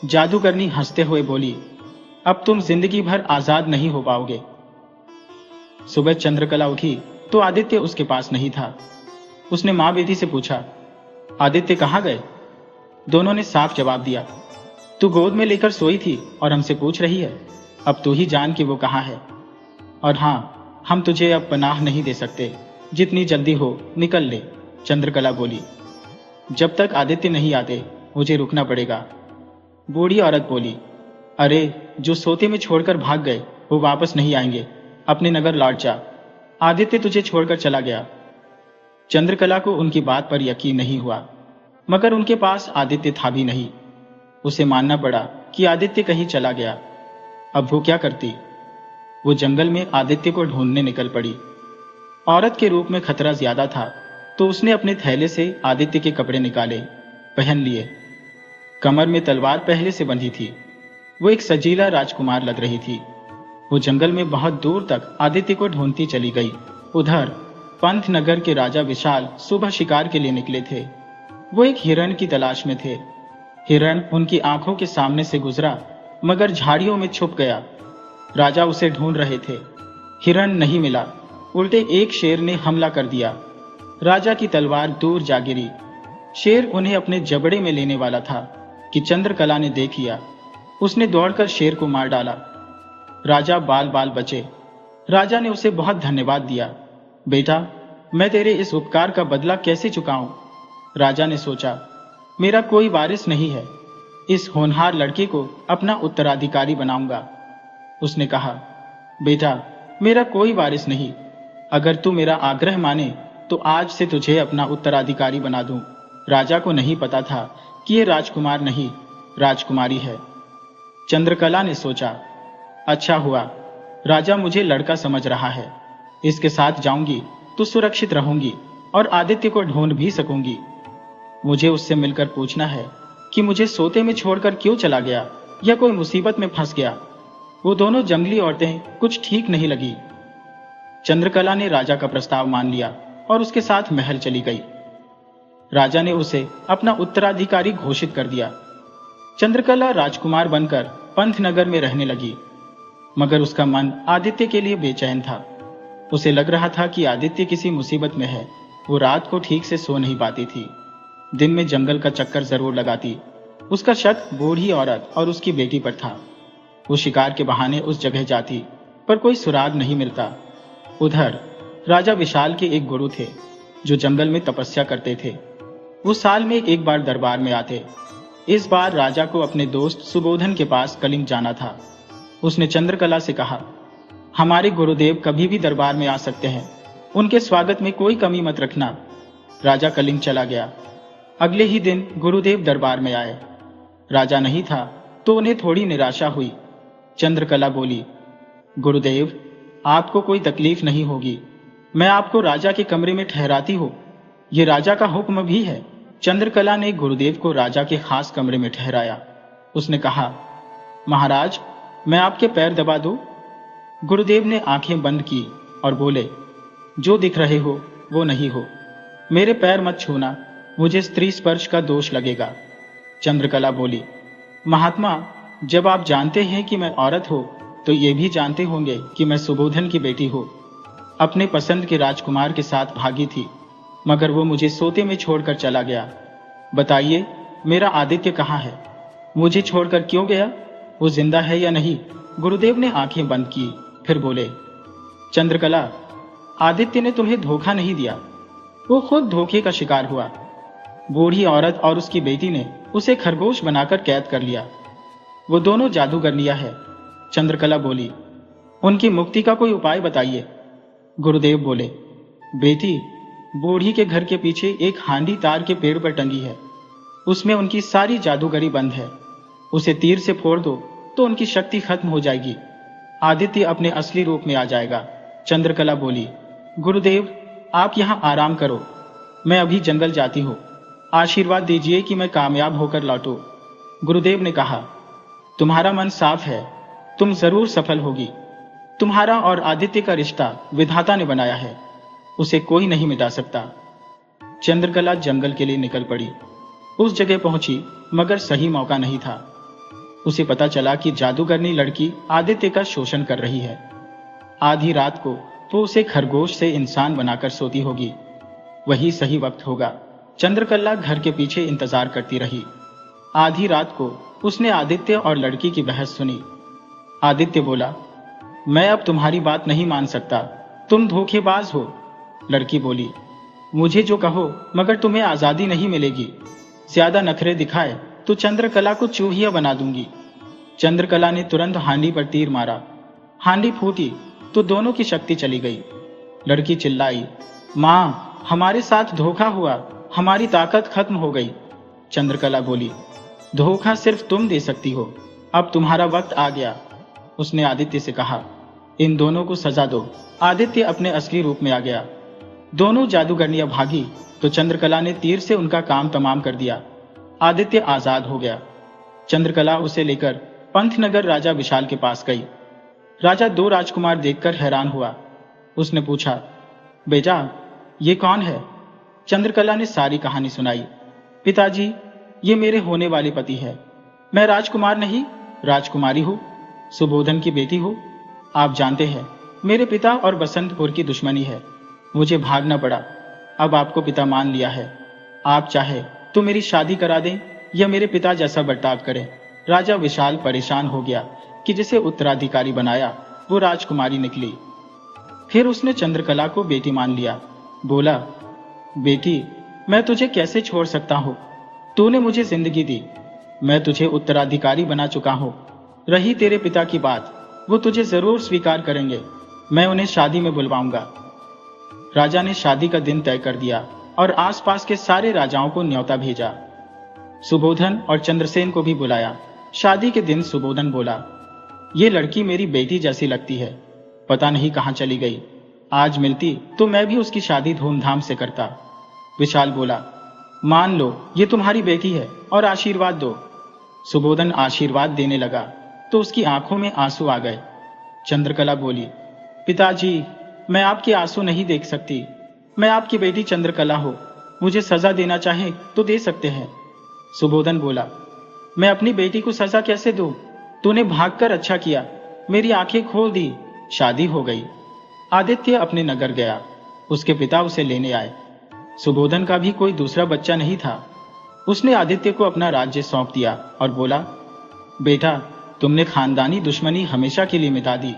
जादूगरनी हंसते हुए बोली, अब तुम जिंदगी भर आजाद नहीं हो पाओगे। सुबह चंद्रकला उठी तो आदित्य उसके पास नहीं था। उसने माँ बेटी से पूछा, आदित्य कहाँ गए? दोनों ने साफ जवाब दिया, तू गोद में लेकर सोई थी और हमसे पूछ रही है। अब तू ही जान कि वो कहाँ है। और हाँ, हम तुझे अब पनाह नहीं दे सकते, जितनी जल्दी हो निकल ले। चंद्रकला बोली, जब तक आदित्य नहीं आते मुझे रुकना पड़ेगा। बूढ़ी औरत बोली, अरे, जो सोते में छोड़कर भाग गए वो वापस नहीं आएंगे, अपने नगर लौट जा। आदित्य तुझे छोड़कर चला गया। चंद्रकला को उनकी बात पर यकीन नहीं हुआ, मगर उनके पास आदित्य था भी नहीं। उसे मानना पड़ा कि आदित्य कहीं चला गया। अब वो क्या करती? वो जंगल में आदित्य को ढूंढने निकल पड़ी। औरत के रूप में खतरा ज्यादा था तो उसने अपने थैले से आदित्य के कपड़े निकाले, पहन लिए। कमर में तलवार पहले से बंधी थी। वो एक सजीला राजकुमार लग रही थी। वो जंगल में बहुत दूर तक आदित्य को ढूंढती चली गई। उधर पंथ नगर के राजा विशाल सुबह शिकार के लिए निकले थे। वो एक हिरण की तलाश में थे। हिरण उनकी आंखों के सामने से गुजरा मगर झाड़ियों में छुप गया। राजा उसे ढूंढ रहे थे। हिरण नहीं मिला, उल्टे एक शेर ने हमला कर दिया। राजा की तलवार दूर जा गिरी। शेर उन्हें अपने जबड़े में लेने वाला था कि चंद्रकला ने देख लिया। उसने दौड़कर शेर को मार डाला। राजा बाल बाल बचे। राजा ने उसे बहुत धन्यवाद दिया। बेटा, मैं तेरे इस उपकार का बदला कैसे चुकाऊं? राजा ने सोचा, मेरा कोई वारिस नहीं है, इस होनहार लड़के को अपना उत्तराधिकारी बनाऊंगा। उसने कहा, बेटा, मेरा कोई वारिस नहीं, अगर तू मेरा आग्रह माने तो आज से तुझे अपना उत्तराधिकारी बना दूं। राजा को नहीं पता था कि यह राजकुमार नहीं, राजकुमारी है। चंद्रकला ने सोचा, अच्छा हुआ राजा मुझे लड़का समझ रहा है, इसके साथ जाऊंगी तो सुरक्षित रहूंगी और आदित्य को ढूंढ भी सकूंगी। मुझे उससे मिलकर पूछना है कि मुझे सोते में छोड़कर क्यों चला गया या कोई मुसीबत में फंस गया। वो दोनों जंगली औरतें कुछ ठीक नहीं लगी। चंद्रकला ने राजा का प्रस्ताव मान लिया और उसके साथ महल चली गई। राजा ने उसे अपना उत्तराधिकारी घोषित कर दिया। चंद्रकला राजकुमार बनकर पंतनगर में रहने लगी, मगर उसका मन आदित्य के लिए बेचैन था। उसे लग रहा था कि आदित्य किसी मुसीबत में है। वो रात को ठीक से सो नहीं पाती थी। दिन में जंगल का चक्कर जरूर लगाती। उसका शक बूढ़ी औरत और उसकी बेटी पर था। वो शिकार के बहाने उस जगह जाती, पर कोई सुराग नहीं मिलता। उधर राजा विशाल के एक गुरु थे जो जंगल में तपस्या करते थे। वो साल में एक बार दरबार में आते। इस बार राजा को अपने दोस्त सुबोधन के पास कलिंग जाना था। उसने चंद्रकला से कहा, हमारे गुरुदेव कभी भी दरबार में आ सकते हैं, उनके स्वागत में कोई कमी मत रखना। राजा कलिंग चला गया। अगले ही दिन गुरुदेव दरबार में आए। राजा नहीं था तो उन्हें थोड़ी निराशा हुई। चंद्रकला बोली, गुरुदेव, आपको कोई तकलीफ नहीं होगी। मैं आपको राजा के कमरे में ठहराती हूँ। ये राजा का हुक्म भी है। चंद्रकला ने गुरुदेव को राजा के खास कमरे में ठहराया। उसने कहा, महाराज, मैं आपके पैर दबा दूं? गुरुदेव ने आंखें बंद की और बोले, जो दिख रहे हो वो नहीं हो। मेरे पैर मत छूना, मुझे स्त्री स्पर्श का दोष लगेगा। चंद्रकला बोली, महात्मा, जब आप जानते हैं कि मैं औरत हूं तो ये भी जानते होंगे कि मैं सुबोधन की बेटी हूं। अपने पसंद के राजकुमार के साथ भागी थी, मगर वो मुझे सोते में छोड़कर चला गया। बताइए, मेरा आदित्य कहाँ है? मुझे छोड़कर क्यों गया? वो जिंदा है या नहीं? गुरुदेव ने आंखें बंद की, फिर बोले, चंद्रकला, आदित्य ने तुम्हें धोखा नहीं दिया, वो खुद धोखे का शिकार हुआ। बूढ़ी औरत और उसकी बेटी ने उसे खरगोश बनाकर कैद कर लिया। वो दोनों जादूगरनियां है। चंद्रकला बोली, उनकी मुक्ति का कोई उपाय बताइए। गुरुदेव बोले, बेटी, बूढ़ी के घर के पीछे एक हांडी तार के पेड़ पर टंगी है। उसमें उनकी सारी जादूगरी बंद है। उसे तीर से फोड़ दो तो उनकी शक्ति खत्म हो जाएगी। आदित्य अपने असली रूप में आ जाएगा। चंद्रकला बोली, गुरुदेव, आप यहाँ आराम करो, मैं अभी जंगल जाती हूँ। आशीर्वाद दीजिए कि मैं कामयाब होकर लौटूं। गुरुदेव ने कहा, तुम्हारा मन साफ है, तुम जरूर सफल होगी। तुम्हारा और आदित्य का रिश्ता विधाता ने बनाया है, उसे कोई नहीं मिटा सकता। चंद्रकला जंगल के लिए निकल पड़ी। उस जगह पहुंची, मगर सही मौका नहीं था। उसे पता चला कि जादूगरनी लड़की आदित्य का शोषण कर रही है। आधी रात को वो उसे खरगोश से इंसान बनाकर सोती होगी। वही सही वक्त होगा। चंद्रकला घर के पीछे इंतजार करती रही। आधी रात को उसने आदित्य और लड़की की बहस सुनी। आदित्य बोला, मैं अब तुम्हारी बात नहीं मान सकता, तुम धोखेबाज हो। लड़की बोली, मुझे जो कहो, मगर तुम्हें आजादी नहीं मिलेगी। ज्यादा नखरे दिखाए तो चंद्रकला को चूहिया बना दूंगी। चंद्रकला ने तुरंत हांडी पर तीर मारा। हांडी फूटी तो दोनों की शक्ति चली गई। लड़की चिल्लाई, माँ, हमारे साथ धोखा हुआ, हमारी ताकत खत्म हो गई। चंद्रकला बोली, धोखा सिर्फ तुम दे सकती हो, अब तुम्हारा वक्त आ गया। उसने आदित्य से कहा, इन दोनों को सजा दो। आदित्य अपने असली रूप में आ गया। दोनों जादूगरनियां भागी तो चंद्रकला ने तीर से उनका काम तमाम कर दिया। आदित्य आजाद हो गया। चंद्रकला उसे लेकर पंतनगर राजा विशाल के पास गई। राजा दो राजकुमार देखकर हैरान हुआ। उसने पूछा, बेटा, ये कौन है? चंद्रकला ने सारी कहानी सुनाई। पिताजी, ये मेरे होने वाले पति है। मैं राजकुमार नहीं, राजकुमारी हूँ, सुबोधन की बेटी हूँ। आप जानते हैं, मेरे पिता और बसंतपुर की दुश्मनी है, मुझे भागना पड़ा। अब आपको पिता मान लिया है। आप चाहे तो मेरी शादी करा दें या मेरे पिता जैसा बर्ताव करें। राजा विशाल परेशान हो गया कि जिसे उत्तराधिकारी बनाया वो राजकुमारी निकली। फिर उसने चंद्रकला को बेटी मान लिया। बोला, बेटी, मैं तुझे कैसे छोड़ सकता हूँ? तूने मुझे जिंदगी दी, मैं तुझे उत्तराधिकारी बना चुका हूँ। रही तेरे पिता की बात, वो तुझे जरूर स्वीकार करेंगे। मैं उन्हें शादी में बुलवाऊंगा। राजा ने शादी का दिन तय कर दिया और आसपास के सारे राजाओं को न्योता भेजा। सुबोधन और चंद्रसेन को भी बुलाया। शादी के दिन सुबोधन बोला, ये लड़की मेरी बेटी जैसी लगती है, पता नहीं कहाँ चली गई। आज मिलती तो मैं भी उसकी शादी धूमधाम से करता। विशाल बोला, मान लो ये तुम्हारी बेटी है और आशीर्वाद दो। सुबोधन आशीर्वाद देने लगा तो उसकी आंखों में आंसू आ गए। चंद्रकला बोली, पिताजी, मैं आपके आंसू नहीं देख सकती। मैं आपकी बेटी चंद्रकला हो, मुझे सजा देना चाहे तो दे सकते हैं। सुबोधन बोला, मैं अपनी बेटी को सजा कैसे दूं? तूने भागकर अच्छा किया, मेरी आंखें खोल दी, शादी हो गई। आदित्य अपने नगर गया, उसके पिता उसे लेने आए। सुबोधन का भी कोई दूसरा बच्चा नहीं था। उसने आदित्य को अपना राज्य सौंप दिया और बोला, बेटा, तुमने खानदानी दुश्मनी हमेशा के लिए मिटा दी।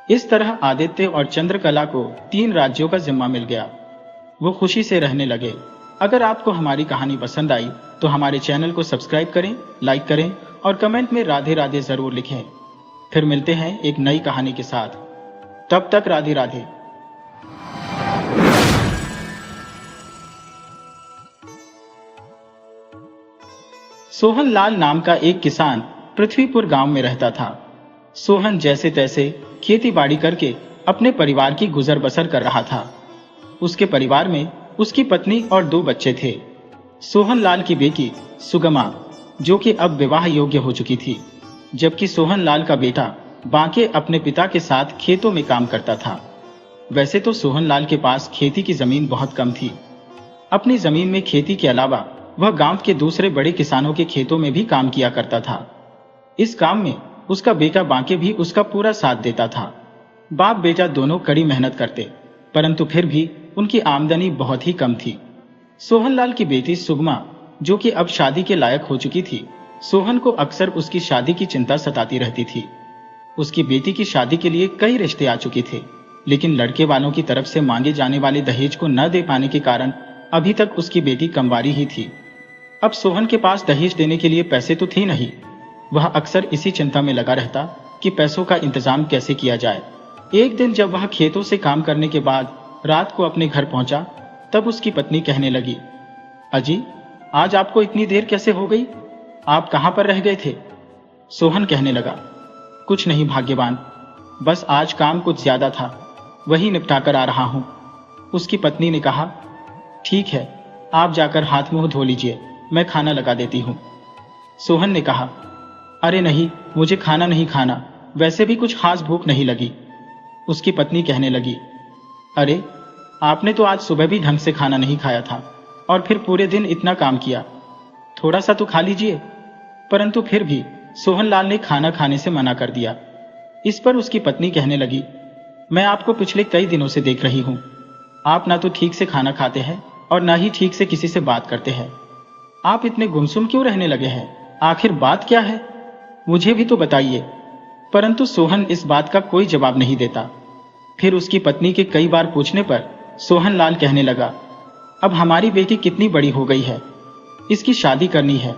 इस तरह आदित्य और चंद्रकला को 3 राज्यों का जिम्मा मिल गया। वो खुशी से रहने लगे। अगर आपको हमारी कहानी पसंद आई तो हमारे चैनल को सब्सक्राइब करें, लाइक करें और कमेंट में राधे राधे जरूर लिखें। फिर मिलते हैं एक नई कहानी के साथ। तब तक राधे राधे। सोहन लाल नाम का एक किसान पृथ्वीपुर गांव में रहता था। सोहन जैसे तैसे खेती बाड़ी करके अपने परिवार की गुजर बसर कर रहा था। उसके परिवार में उसकी पत्नी और 2 बच्चे थे। सोहन लाल की बेटी सुगमा, जो कि अब विवाह योग्य हो चुकी थी, जबकि सोहन लाल का बेटा बांके अपने पिता के साथ खेतों में काम करता था। वैसे तो सोहन लाल के पास खेती की जमीन बहुत कम थी। अपनी जमीन में खेती के अलावा वह गांव के दूसरे बड़े किसानों के खेतों में भी काम किया करता था। इस काम में उसका बेटा बांके भी उसका पूरा साथ देता था। बाप बेटा दोनों कड़ी मेहनत करते, परंतु फिर भी उनकी आमदनी बहुत ही कम थी। सोहनलाल की बेटी सुगमा, जो कि अब शादी के लायक हो चुकी थी, सोहन को अक्सर उसकी शादी की चिंता सताती रहती थी। उसकी बेटी की शादी के लिए कई रिश्ते आ चुके थे, लेकिन लड़के वालों की तरफ से मांगे जाने वाले दहेज को न दे पाने के कारण अभी तक उसकी बेटी कंवारी ही थी। अब सोहन के पास दहेज देने के लिए पैसे तो थे नहीं। वह अक्सर इसी चिंता में लगा रहता कि पैसों का इंतजाम कैसे किया जाए। एक दिन जब वह खेतों से काम करने के बाद रात को अपने घर पहुंचा, तब उसकी पत्नी कहने लगी, अजी, आज आपको इतनी देर कैसे हो गई? आप कहां पर रह गए थे? सोहन कहने लगा, कुछ नहीं भाग्यवान, बस आज काम कुछ ज्यादा था, वही निपटाकर आ रहा हूं। उसकी पत्नी ने कहा, ठीक है, आप जाकर हाथ मुंह धो लीजिए, मैं खाना लगा देती हूं। सोहन ने कहा, अरे नहीं, मुझे खाना नहीं खाना, वैसे भी कुछ खास भूख नहीं लगी। उसकी पत्नी कहने लगी, अरे, आपने तो आज सुबह भी ढंग से खाना नहीं खाया था और फिर पूरे दिन इतना काम किया, थोड़ा सा तो खा लीजिए। परंतु फिर भी सोहनलाल ने खाना खाने से मना कर दिया। इस पर उसकी पत्नी कहने लगी, मैं आपको पिछले कई दिनों से देख रही हूं, आप ना तो ठीक से खाना खाते हैं और ना ही ठीक से किसी से बात करते हैं। आप इतने गुमसुम क्यों रहने लगे हैं? आखिर बात क्या है? मुझे भी तो बताइए। परंतु सोहन इस बात का कोई जवाब नहीं देता। फिर उसकी पत्नी के कई बार पूछने पर सोहनलाल कहने लगा, अब हमारी बेटी कितनी बड़ी हो गई है, इसकी शादी करनी है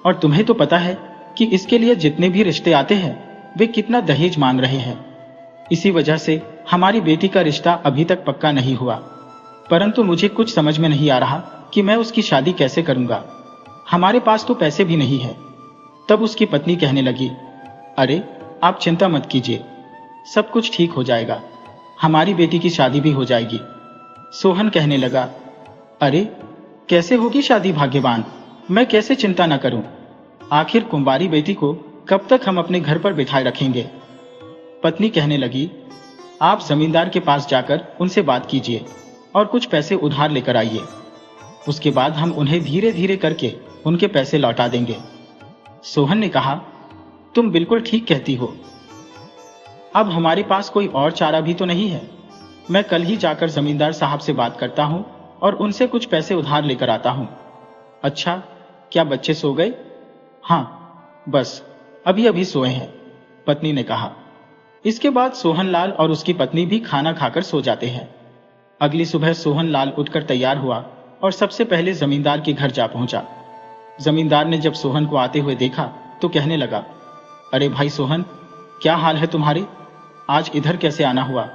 और तुम्हें तो पता है कि इसके लिए जितने भी रिश्ते आते हैं वे कितना दहेज मांग रहे हैं। इसी वजह से हमारी बेटी का रिश्ता अभी तक पक्का नहीं हुआ, परंतु मुझे कुछ समझ में नहीं आ रहा कि मैं उसकी शादी कैसे करूंगा। हमारे पास तो पैसे भी नहीं है। तब उसकी पत्नी कहने लगी, अरे, आप चिंता मत कीजिए, सब कुछ ठीक हो जाएगा, हमारी बेटी की शादी भी हो जाएगी। सोहन कहने लगा, अरे, कैसे होगी शादी भाग्यवान? मैं कैसे चिंता न करूं? आखिर कुंवारी बेटी को कब तक हम अपने घर पर बिठाए रखेंगे? पत्नी कहने लगी, आप जमींदार के पास जाकर उनसे बात कीजिए और कुछ पैसे उधार लेकर आइए। उसके बाद हम उन्हें धीरे धीरे करके उनके पैसे लौटा देंगे। सोहन ने कहा, तुम बिल्कुल ठीक कहती हो। अब हमारे पास कोई और चारा भी तो नहीं है। मैं कल ही जाकर जमींदार साहब से बात करता हूं और उनसे कुछ पैसे उधार लेकर आता हूं। अच्छा, क्या बच्चे सो गए? हाँ, बस अभी अभी सोए हैं, पत्नी ने कहा। इसके बाद सोहनलाल और उसकी पत्नी भी खाना खाकर सो जाते हैं। अगली सुबह सोहनलाल उठकर तैयार हुआ और सबसे पहले जमींदार के घर जा पहुंचा। जमींदार ने जब सोहन को आते हुए देखा तो कहने लगा, अरे भाई सोहन, क्या हाल है तुम्हारे? आज इधर कैसे आना हुआ?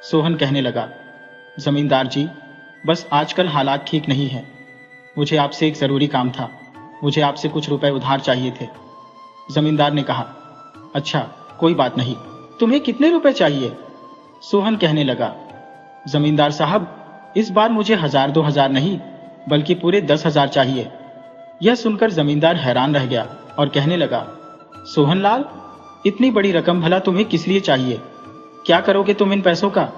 सोहन कहने लगा, जमींदार जी, बस आजकल हालात ठीक नहीं है। मुझे आपसे एक जरूरी काम था। मुझे आपसे कुछ रुपए उधार चाहिए थे। जमींदार ने कहा, अच्छा कोई बात नहीं, तुम्हें कितने रुपए चाहिए? सोहन कहने लगा, जमींदार साहब, इस बार मुझे 1000-2000 नहीं बल्कि पूरे 10,000 चाहिए। यह सुनकर जमींदार हैरान रह गया और कहने लगा, सोहनलाल, इतनी बड़ी रकम भला तुम्हें किस लिए चाहिए? क्या करोगे तुम इन पैसों का?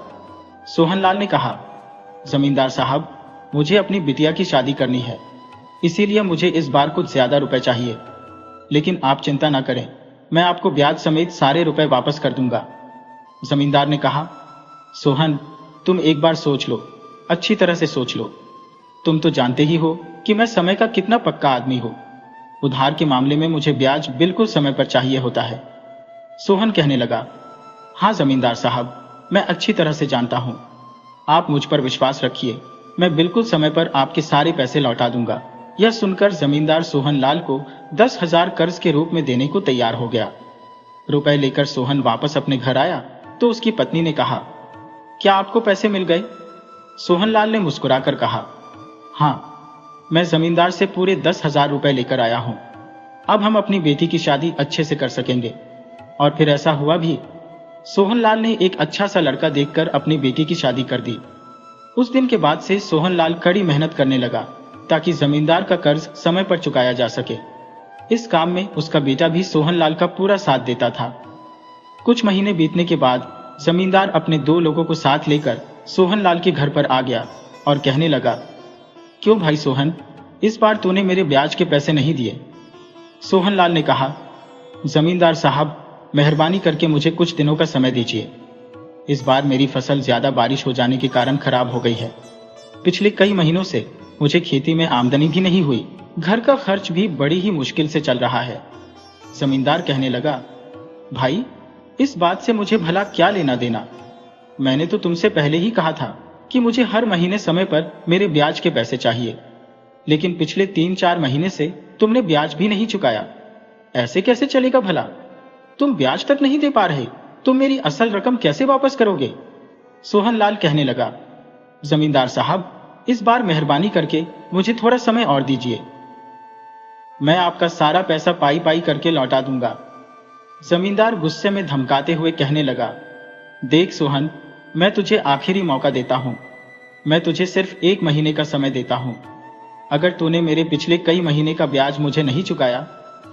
सोहनलाल ने कहा, जमींदार साहब, मुझे अपनी बिटिया की शादी करनी है, इसीलिए मुझे इस बार कुछ ज्यादा रुपए चाहिए। लेकिन आप चिंता ना करें, मैं आपको ब्याज समेत सारे रुपए वापस कर दूंगा। जमींदार ने कहा, सोहन, तुम एक बार सोच लो, अच्छी तरह से सोच लो। तुम तो जानते ही हो कि मैं समय का कितना पक्का आदमी हूं। उधार के मामले में मुझे ब्याज बिल्कुल समय पर चाहिए होता है। सोहन कहने लगा, हाँ जमींदार साहब, मैं अच्छी तरह से जानता हूं। आप मुझ पर विश्वास रखिए, मैं बिल्कुल समय पर आपके सारे पैसे लौटा दूंगा। यह सुनकर जमींदार सोहनलाल को 10,000 कर्ज के रूप में देने को तैयार हो गया। रुपए लेकर सोहन वापस अपने घर आया तो उसकी पत्नी ने कहा, क्या आपको पैसे मिल गए? सोहनलाल ने मुस्कुराकर कहा, हाँ, मैं जमींदार से पूरे 10,000 रुपए लेकर आया हूं। अब हम अपनी बेटी की शादी अच्छे से कर सकेंगे। और फिर ऐसा हुआ भी। सोहनलाल ने एक अच्छा सा लड़का देखकर अपनी बेटी की शादी कर दी। उस दिन के बाद से सोहनलाल कड़ी मेहनत करने लगा ताकि जमींदार का कर्ज समय पर चुकाया जा सके। इस काम में उसका बेटा भी सोहनलाल का पूरा साथ देता था। कुछ महीने बीतने के बाद जमींदार अपने 2 लोगों को साथ लेकर सोहनलाल के घर पर आ गया और कहने लगा, क्यों भाई सोहन, इस बार तूने मेरे ब्याज के पैसे नहीं दिए? सोहनलाल ने कहा, जमींदार साहब, मेहरबानी करके मुझे कुछ दिनों का समय दीजिए। इस बार मेरी फसल ज्यादा बारिश हो जाने के कारण खराब हो गई है। पिछले कई महीनों से मुझे खेती में आमदनी भी नहीं हुई, घर का खर्च भी बड़ी ही मुश्किल से चल रहा है। जमींदार कहने लगा, भाई, इस बात से मुझे भला क्या लेना देना? मैंने तो तुमसे पहले ही कहा था कि मुझे हर महीने समय पर मेरे ब्याज के पैसे चाहिए, लेकिन पिछले 3-4 महीने से तुमने ब्याज भी नहीं चुकाया। ऐसे कैसे चलेगा भला? तुम ब्याज तक नहीं दे पा रहे, तुम मेरी असल रकम कैसे वापस करोगे? सोहनलाल कहने लगा, जमींदार साहब, इस बार मेहरबानी करके मुझे थोड़ा समय और दीजिए। मैं आपका सारा पैसा पाई पाई करके लौटा दूंगा। जमींदार गुस्से में धमकाते हुए कहने लगा, देख सोहन, मैं तुझे आखिरी मौका देता हूं। मैं तुझे सिर्फ 1 महीने का समय देता हूं। अगर तूने मेरे पिछले कई महीने का ब्याज मुझे नहीं चुकाया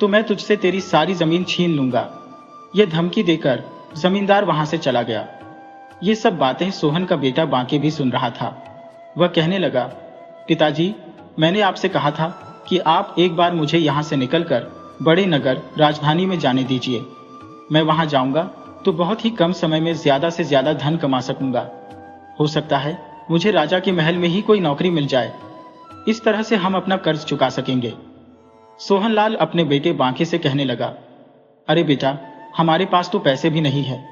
तो मैं तुझसे तेरी सारी जमीन छीन लूंगा। यह धमकी देकर जमींदार वहां से चला गया। ये सब बातें सोहन का बेटा बांके भी सुन रहा था। वह कहने लगा, पिताजी, मैंने आपसे कहा था कि आप एक बार मुझे यहां से निकलकर बड़े नगर राजधानी में जाने दीजिए। मैं वहां जाऊंगा तो बहुत ही कम समय में ज्यादा से ज्यादा धन कमा सकूंगा। हो सकता है मुझे राजा के महल में ही कोई नौकरी मिल जाए। इस तरह से हम अपना कर्ज चुका सकेंगे। सोहनलाल अपने बेटे बांके से कहने लगा, अरे बेटा, हमारे पास तो पैसे भी नहीं है।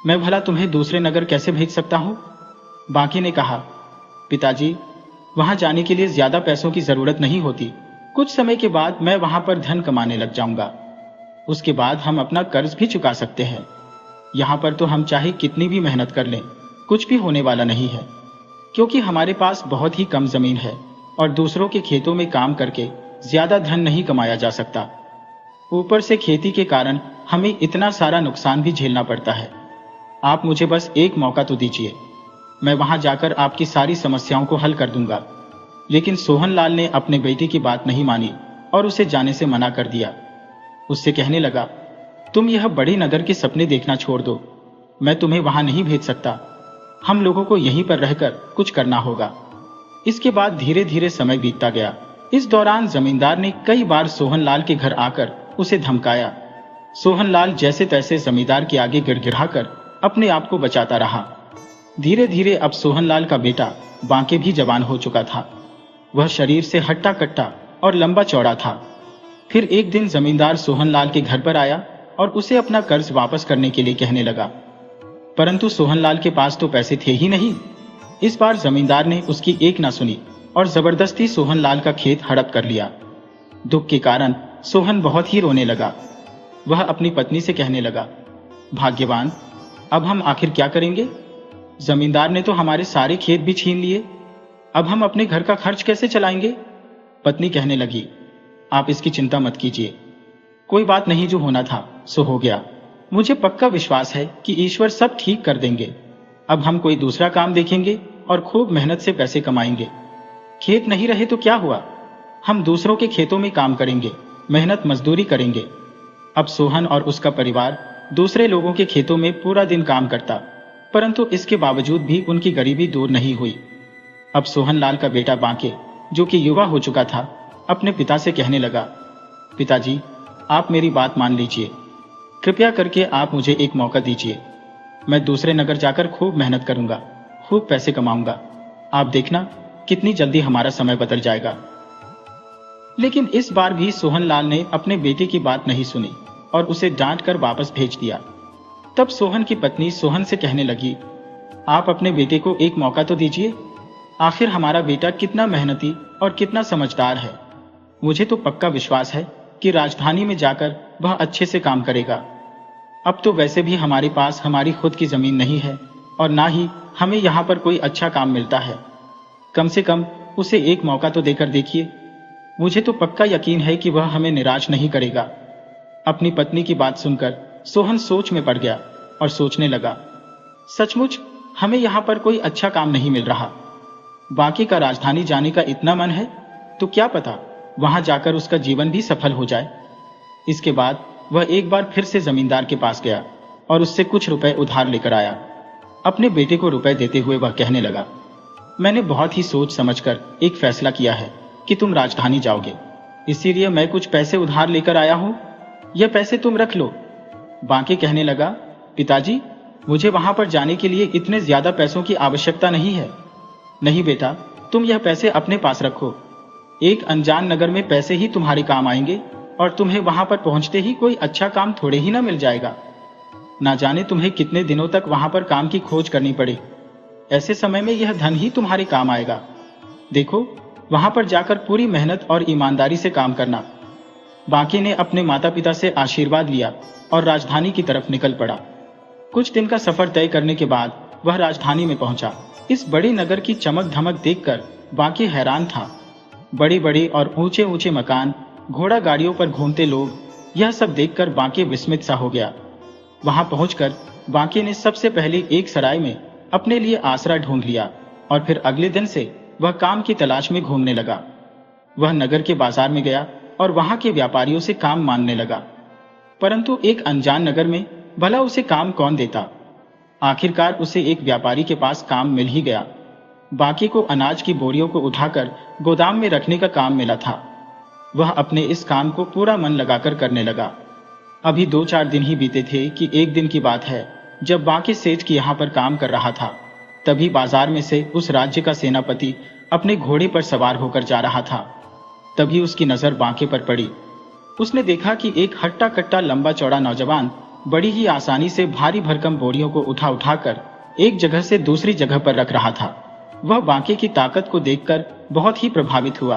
मैं भला तुम्हें दूसरे नगर कैसे भेज सकता हूं? बांके ने कहा, पिताजी, वहां जाने के लिए ज्यादा पैसों की जरूरत नहीं होती। कुछ समय के बाद मैं वहां पर धन कमाने लग जाऊंगा। उसके बाद हम अपना कर्ज भी चुका सकते हैं। यहां पर तो हम चाहे कितनी भी मेहनत कर लें, कुछ भी होने वाला नहीं है, क्योंकि हमारे पास बहुत ही कम जमीन है और दूसरों के खेतों में काम करके ज्यादा धन नहीं कमाया जा सकता। ऊपर से खेती के कारण हमें इतना सारा नुकसान भी झेलना पड़ता है। आप मुझे बस एक मौका तो दीजिए, मैं वहां जाकर आपकी सारी समस्याओं को हल कर दूंगा। लेकिन सोहनलाल ने अपने बेटे की बात नहीं मानी और उसे जाने से मना कर दिया। उससे कहने लगा, तुम यह बड़े नगर के सपने देखना छोड़ दो, मैं तुम्हें वहां नहीं भेज सकता। हम लोगों को यहीं पर रहकर कुछ करना होगा। इसके बाद धीरे धीरे समय बीतता गया। इस दौरान जमींदार ने कई बार सोहनलाल के घर आकर उसे धमकाया। सोहनलाल जैसे तैसे जमींदार के आगे गिड़गिड़ाकर अपने आप को बचाता रहा। धीरे धीरे अब सोहनलाल का बेटा बांके भी जवान हो चुका था। वह शरीर से हट्टा कट्टा और लंबा चौड़ा था। फिर एक दिन जमींदार सोहनलाल के घर पर आया और उसे अपना कर्ज वापस करने के लिए कहने लगा, परंतु सोहनलाल के पास तो पैसे थे ही नहीं। इस बार जमींदार ने उसकी एक ना सुनी और जबरदस्ती सोहनलाल का खेत हड़प कर लिया। दुख के कारण सोहन बहुत ही रोने लगा। वह अपनी पत्नी से कहने लगा, भाग्यवान, अब हम आखिर क्या करेंगे? जमींदार ने तो हमारे सारे खेत भी छीन लिए। अब हम अपने घर का खर्च कैसे चलाएंगे? पत्नी कहने लगी, आप इसकी चिंता मत कीजिए, कोई बात नहीं, जो होना था सो हो गया। मुझे पक्का विश्वास है कि ईश्वर सब ठीक कर देंगे। अब हम कोई दूसरा काम देखेंगे और खूब मेहनत से पैसे कमाएंगे। खेत नहीं रहे तो क्या हुआ, हम दूसरों के खेतों में काम करेंगे, मेहनत मजदूरी करेंगे। अब सोहन और उसका परिवार दूसरे लोगों के खेतों में पूरा दिन काम करता, परंतु इसके बावजूद भी उनकी गरीबी दूर नहीं हुई। अब सोहन लाल का बेटा बांके, जो कि युवा हो चुका था, अपने पिता से कहने लगा, पिताजी, आप मेरी बात मान लीजिए। कृपया करके आप मुझे एक मौका दीजिए। मैं दूसरे नगर जाकर खूब मेहनत करूंगा, खूब पैसे कमाऊंगा। आप देखना कितनी जल्दी हमारा समय बदल जाएगा। लेकिन इस बार भी सोहन लाल ने अपने बेटे की बात नहीं सुनी और उसे डांट कर वापस भेज दिया। तब सोहन की पत्नी सोहन से कहने लगी, आप अपने बेटे को एक मौका तो दीजिए। आखिर हमारा बेटा कितना मेहनती और कितना समझदार है। मुझे तो पक्का विश्वास है कि राजधानी में जाकर वह अच्छे से काम करेगा। अब तो वैसे भी हमारे पास हमारी खुद की जमीन नहीं है और ना ही हमें यहाँ पर कोई अच्छा काम मिलता है। कम से कम उसे एक मौका तो देकर देखिए। मुझे तो पक्का यकीन है कि वह हमें निराश नहीं करेगा। अपनी पत्नी की बात सुनकर सोहन सोच में पड़ गया और सोचने लगा, सचमुच हमें यहाँ पर कोई अच्छा काम नहीं मिल रहा। बाकी का राजधानी जाने का इतना मन है तो क्या पता वहां जाकर उसका जीवन भी सफल हो जाए। इसके बाद वह एक बार फिर से जमींदार के पास गया और उससे कुछ रुपए उधार लेकर आया। अपने बेटे को रुपए देते हुए वह कहने लगा, मैंने बहुत ही सोच समझकर एक फैसला किया है कि तुम राजधानी जाओगे, इसीलिए मैं कुछ पैसे उधार लेकर आया हूं। यह पैसे तुम रख लो। बांके कहने लगा, पिताजी, मुझे वहां पर जाने के लिए इतने ज्यादा पैसों की आवश्यकता नहीं है। नहीं बेटा, तुम यह पैसे अपने पास रखो। एक अनजान नगर में पैसे ही तुम्हारे काम आएंगे और तुम्हें वहां पर पहुंचते ही कोई अच्छा काम थोड़े ही ना मिल जाएगा। ना जाने तुम्हें कितने दिनों तक वहां पर काम की खोज करनी पड़े। ऐसे समय में यह धन ही तुम्हारे काम आएगा। देखो, वहां पर जाकर पूरी मेहनत और ईमानदारी से काम करना। बांके ने अपने माता पिता से आशीर्वाद लिया और राजधानी की तरफ निकल पड़ा। कुछ दिन का सफर तय करने के बाद वह राजधानी में पहुंचा। इस बड़े नगर की चमक धमक देखकर बांके हैरान था। बड़े बड़े और ऊंचे ऊंचे मकान, घोड़ा गाड़ियों पर घूमते लोग, यह सब देखकर बांके विस्मित सा हो गया। वहां पहुंचकर बांके ने सबसे पहले एक सराय में अपने लिए आसरा ढूंढ लिया और फिर अगले दिन से वह काम की तलाश में घूमने लगा। वह नगर के बाजार में गया और वहां के व्यापारियों से काम मांगने लगा, परंतु एक अनजान नगर में भला उसे काम कौन देता। आखिरकार उसे एक व्यापारी के पास काम मिल ही गया। बाकी को अनाज की बोरियों को उठाकर गोदाम में रखने का काम मिला था। वह अपने इस काम को पूरा मन लगाकर करने लगा। अभी 2-4 दिन ही बीते थे कि एक दिन की बात है, जब बाकी सेठ की यहाँ पर काम कर रहा था, तभी बाजार में से उस राज्य का सेनापति अपने घोड़े पर सवार होकर जा रहा था। तभी उसकी नजर बांके पर पड़ी। उसने देखा कि एक हट्टा कट्टा लंबा चौड़ा नौजवान बड़ी ही आसानी से भारी भरकम बोरियों को उठा उठाकर एक जगह से दूसरी जगह पर रख रहा था। वह बांके की ताकत को देखकर बहुत ही प्रभावित हुआ।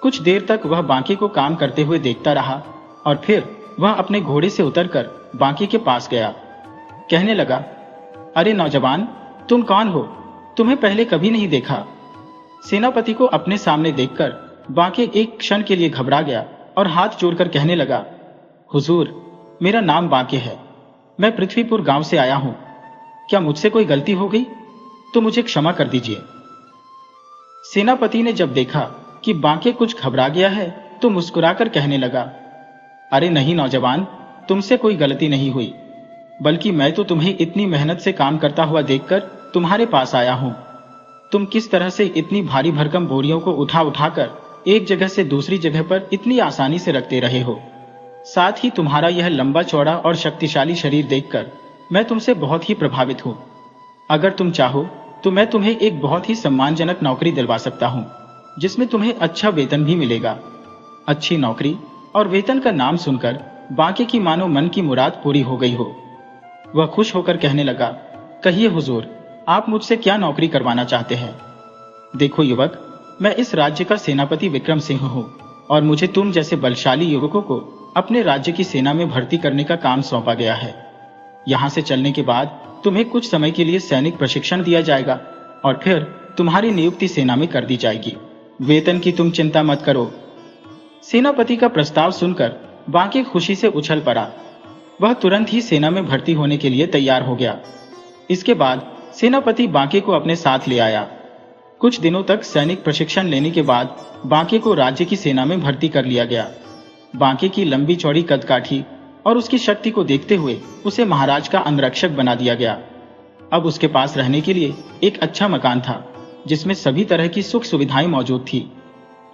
कुछ देर तक वह बांके को काम करते हुए देखता रहा और फिर वह अपने घोड़े से उतरकर बांके के पास गया। कहने लगा, अरे नौजवान, तुम कौन हो? तुम्हें पहले कभी नहीं देखा। सेनापति को अपने सामने देखकर बांके एक क्षण के लिए घबरा गया और हाथ जोड़कर कहने लगा, हुजूर, मेरा नाम बांके है। मैं पृथ्वीपुर गांव से आया हूं। क्या मुझसे कोई गलती हो गई तो मुझे क्षमा कर दीजिए। सेनापति ने जब देखा कि बांके कुछ घबरा गया है तो मुस्कुराकर कहने लगा, अरे नहीं नौजवान, तुमसे कोई गलती नहीं हुई, बल्कि मैं तो तुम्हें इतनी मेहनत से काम करता हुआ देखकर तुम्हारे पास आया हूं। तुम किस तरह से इतनी भारी भरकम बोरियों को उठा उठाकर एक जगह से दूसरी जगह पर इतनी आसानी से रखते रहे हो। साथ ही तुम्हारा यह लंबा चौड़ा और शक्तिशाली शरीर देखकर मैं तुमसे बहुत ही प्रभावित हूं। अगर तुम चाहो तो मैं तुम्हें एक बहुत ही सम्मानजनक नौकरी दिलवा सकता हूं, जिसमें तुम्हें अच्छा वेतन भी मिलेगा। अच्छी नौकरी और वेतन का नाम सुनकर बांके की मानो मन की मुराद पूरी हो गई हो। वह खुश होकर कहने लगा, कहिए हुजूर, आप मुझसे क्या नौकरी करवाना चाहते हैं? देखो युवक, मैं इस राज्य का सेनापति विक्रम सिंह हूं और मुझे तुम जैसे बलशाली युवकों को अपने राज्य की सेना में भर्ती करने का काम सौंपा गया है। यहां से चलने के बाद तुम्हें कुछ समय के लिए सैनिक प्रशिक्षण दिया जाएगा और फिर तुम्हारी नियुक्ति सेना में कर दी जाएगी। वेतन की तुम चिंता मत करो। सेनापति का प्रस्ताव सुनकर बांके खुशी से उछल पड़ा। वह तुरंत ही सेना में भर्ती होने के लिए तैयार हो गया। इसके बाद सेनापति बांके को अपने साथ ले आया। कुछ दिनों तक सैनिक प्रशिक्षण लेने के बाद बांके को राज्य की सेना में भर्ती कर लिया गया। बांके की लंबी चौड़ी कदकाठी और उसकी शक्ति को देखते हुए उसे महाराज का अंगरक्षक बना दिया गया। अब उसके पास रहने के लिए एक अच्छा मकान था, जिसमें सभी तरह की सुख सुविधाएं मौजूद थी।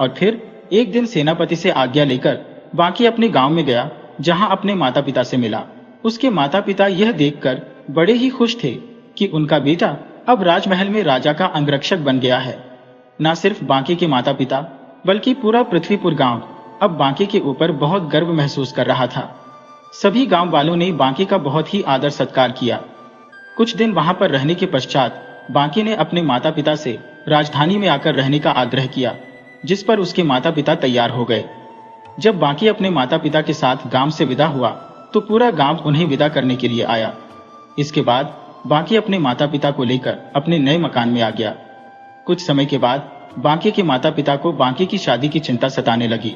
और फिर एक दिन सेनापति से आज्ञा लेकर बांके अपने गांव में गया, जहां अपने माता पिता से मिला। उसके माता पिता यह देखकर बड़े ही खुश थे कि उनका बेटा अब राजमहल में राजा का अंगरक्षक बन गया है। न सिर्फ बांके के माता पिता बल्कि पूरा पृथ्वीपुर गांव अब बांके के ऊपर बहुत गर्व महसूस कर रहा था। सभी गांव वालों ने बांके का बहुत ही आदर सत्कार किया। कुछ दिन वहां पर रहने के पश्चात बांके ने अपने माता पिता से राजधानी में आकर रहने का आग्रह किया, जिस पर उसके माता पिता तैयार हो गए। जब बांके अपने माता पिता के साथ गांव से विदा हुआ तो पूरा गांव उन्हें विदा करने के लिए आया। इसके बाद बांके अपने माता पिता को लेकर अपने नए मकान में आ गया। कुछ समय के बाद बांके के माता पिता को बांके की शादी की चिंता सताने लगी।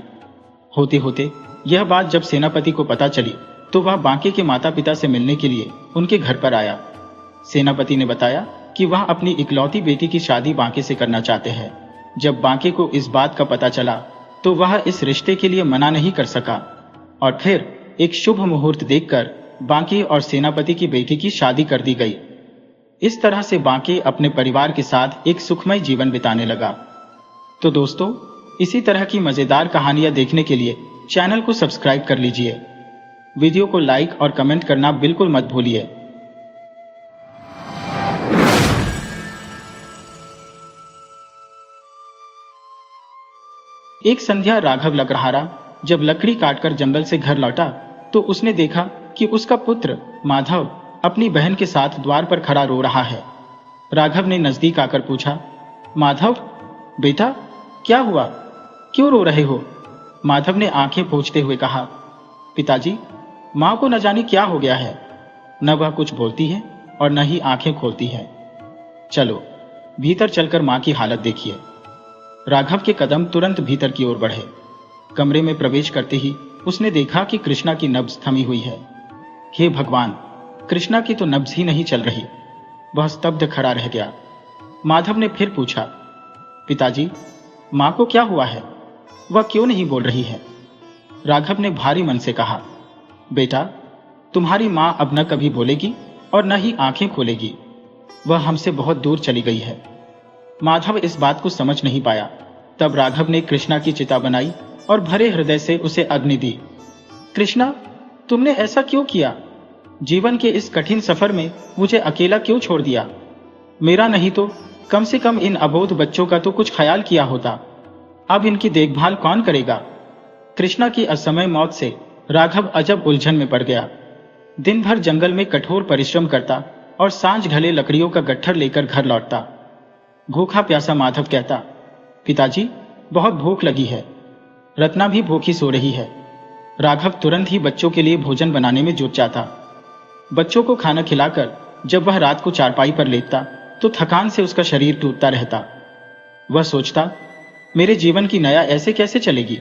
होते होते यह बात जब सेनापति को पता चली तो वह बांके के माता पिता से मिलने के लिए उनके घर पर आया। सेनापति ने बताया कि वह अपनी इकलौती बेटी की शादी बांके से करना चाहते हैं। जब बांके को इस बात का पता चला तो वह इस रिश्ते के लिए मना नहीं कर सका और फिर एक शुभ मुहूर्त देखकर बांके और सेनापति की बेटी की शादी कर दी गई। इस तरह से बांके अपने परिवार के साथ एक सुखमय जीवन बिताने लगा। तो दोस्तों, इसी तरह की मजेदार कहानियां देखने के लिए चैनल को सब्सक्राइब कर लीजिए। वीडियो को लाइक और कमेंट करना बिल्कुल मत भूलिए। एक संध्या राघव लकड़हारा जब लकड़ी काटकर जंगल से घर लौटा तो उसने देखा कि उसका पुत्र माधव अपनी बहन के साथ द्वार पर खड़ा रो रहा है। राघव ने नजदीक आकर पूछा, माधव बेटा, क्या हुआ, क्यों रो रहे हो? माधव ने आंखें पोंछते हुए कहा, पिताजी, मां को न जाने क्या हो गया है। न वह कुछ बोलती है और न ही आंखें खोलती है। चलो भीतर चलकर मां की हालत देखिए। राघव के कदम तुरंत भीतर की ओर बढ़े। कमरे में प्रवेश करते ही उसने देखा कि कृष्णा की नब्ज थमी हुई है। हे भगवान, कृष्णा की तो नब्ज ही नहीं चल रही। वह स्तब्ध खड़ा रह गया। माधव ने फिर पूछा, पिताजी, मां को क्या हुआ है? वह क्यों नहीं बोल रही है? राघव ने भारी मन से कहा, बेटा, तुम्हारी मां अब न कभी बोलेगी और न ही आंखें खोलेगी। वह हमसे बहुत दूर चली गई है। माधव इस बात को समझ नहीं पाया। तब राघव ने कृष्णा की चिता बनाई और भरे हृदय से उसे अग्नि दी। कृष्णा, तुमने ऐसा क्यों किया? जीवन के इस कठिन सफर में मुझे अकेला क्यों छोड़ दिया? मेरा नहीं तो कम से कम इन अबोध बच्चों का तो कुछ ख्याल किया होता। अब इनकी देखभाल कौन करेगा? कृष्णा की असमय मौत से राघव अजब उलझन में पड़ गया। दिन भर जंगल में कठोर परिश्रम करता और सांझ ढले लकड़ियों का गट्ठर लेकर घर लौटता। भूखा प्यासा माधव कहता, पिताजी, बहुत भूख लगी है। रत्ना भी भूखी सो रही है। राघव तुरंत ही बच्चों के लिए भोजन बनाने में जुट जाता। बच्चों को खाना खिलाकर जब वह रात को चारपाई पर लेटता तो थकान से उसका शरीर टूटता रहता। वह सोचता, मेरे जीवन की नया ऐसे कैसे चलेगी?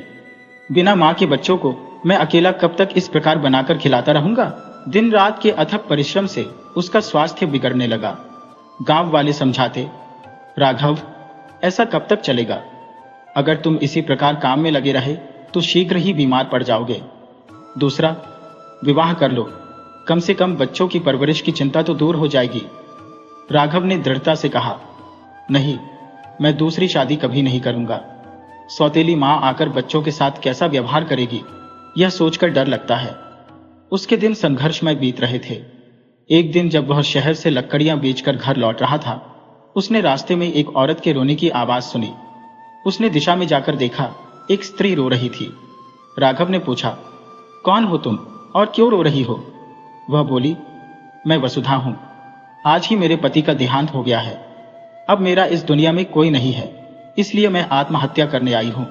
बिना मां के बच्चों को मैं अकेला कब तक इस प्रकार बनाकर खिलाता रहूंगा? दिन रात के अथक परिश्रम से उसका स्वास्थ्य बिगड़ने लगा। गांव वाले समझाते, राघव, ऐसा कब तक चलेगा? अगर तुम इसी प्रकार काम में लगे रहे तो शीघ्र ही बीमार पड़ जाओगे। दूसरा, विवाह कर लो, कम से कम बच्चों की परवरिश की चिंता तो दूर हो जाएगी। राघव ने दृढ़ता से कहा, नहीं, मैं दूसरी शादी कभी नहीं करूंगा। सौतेली मां आकर बच्चों के साथ कैसा व्यवहार करेगी, यह सोचकर डर लगता है। उसके दिन संघर्षमय बीत रहे थे। एक दिन जब वह शहर से लकड़ियां बेचकर घर लौट रहा था, उसने रास्ते में एक औरत के रोने की आवाज सुनी। उसने दिशा में जाकर देखा, एक स्त्री रो रही थी। राघव ने पूछा, कौन हो तुम और क्यों रो रही हो? वह बोली, मैं वसुधा हूं। आज ही मेरे पति का देहांत हो गया है। अब मेरा इस दुनिया में कोई नहीं है, इसलिए मैं आत्महत्या करने आई हूं।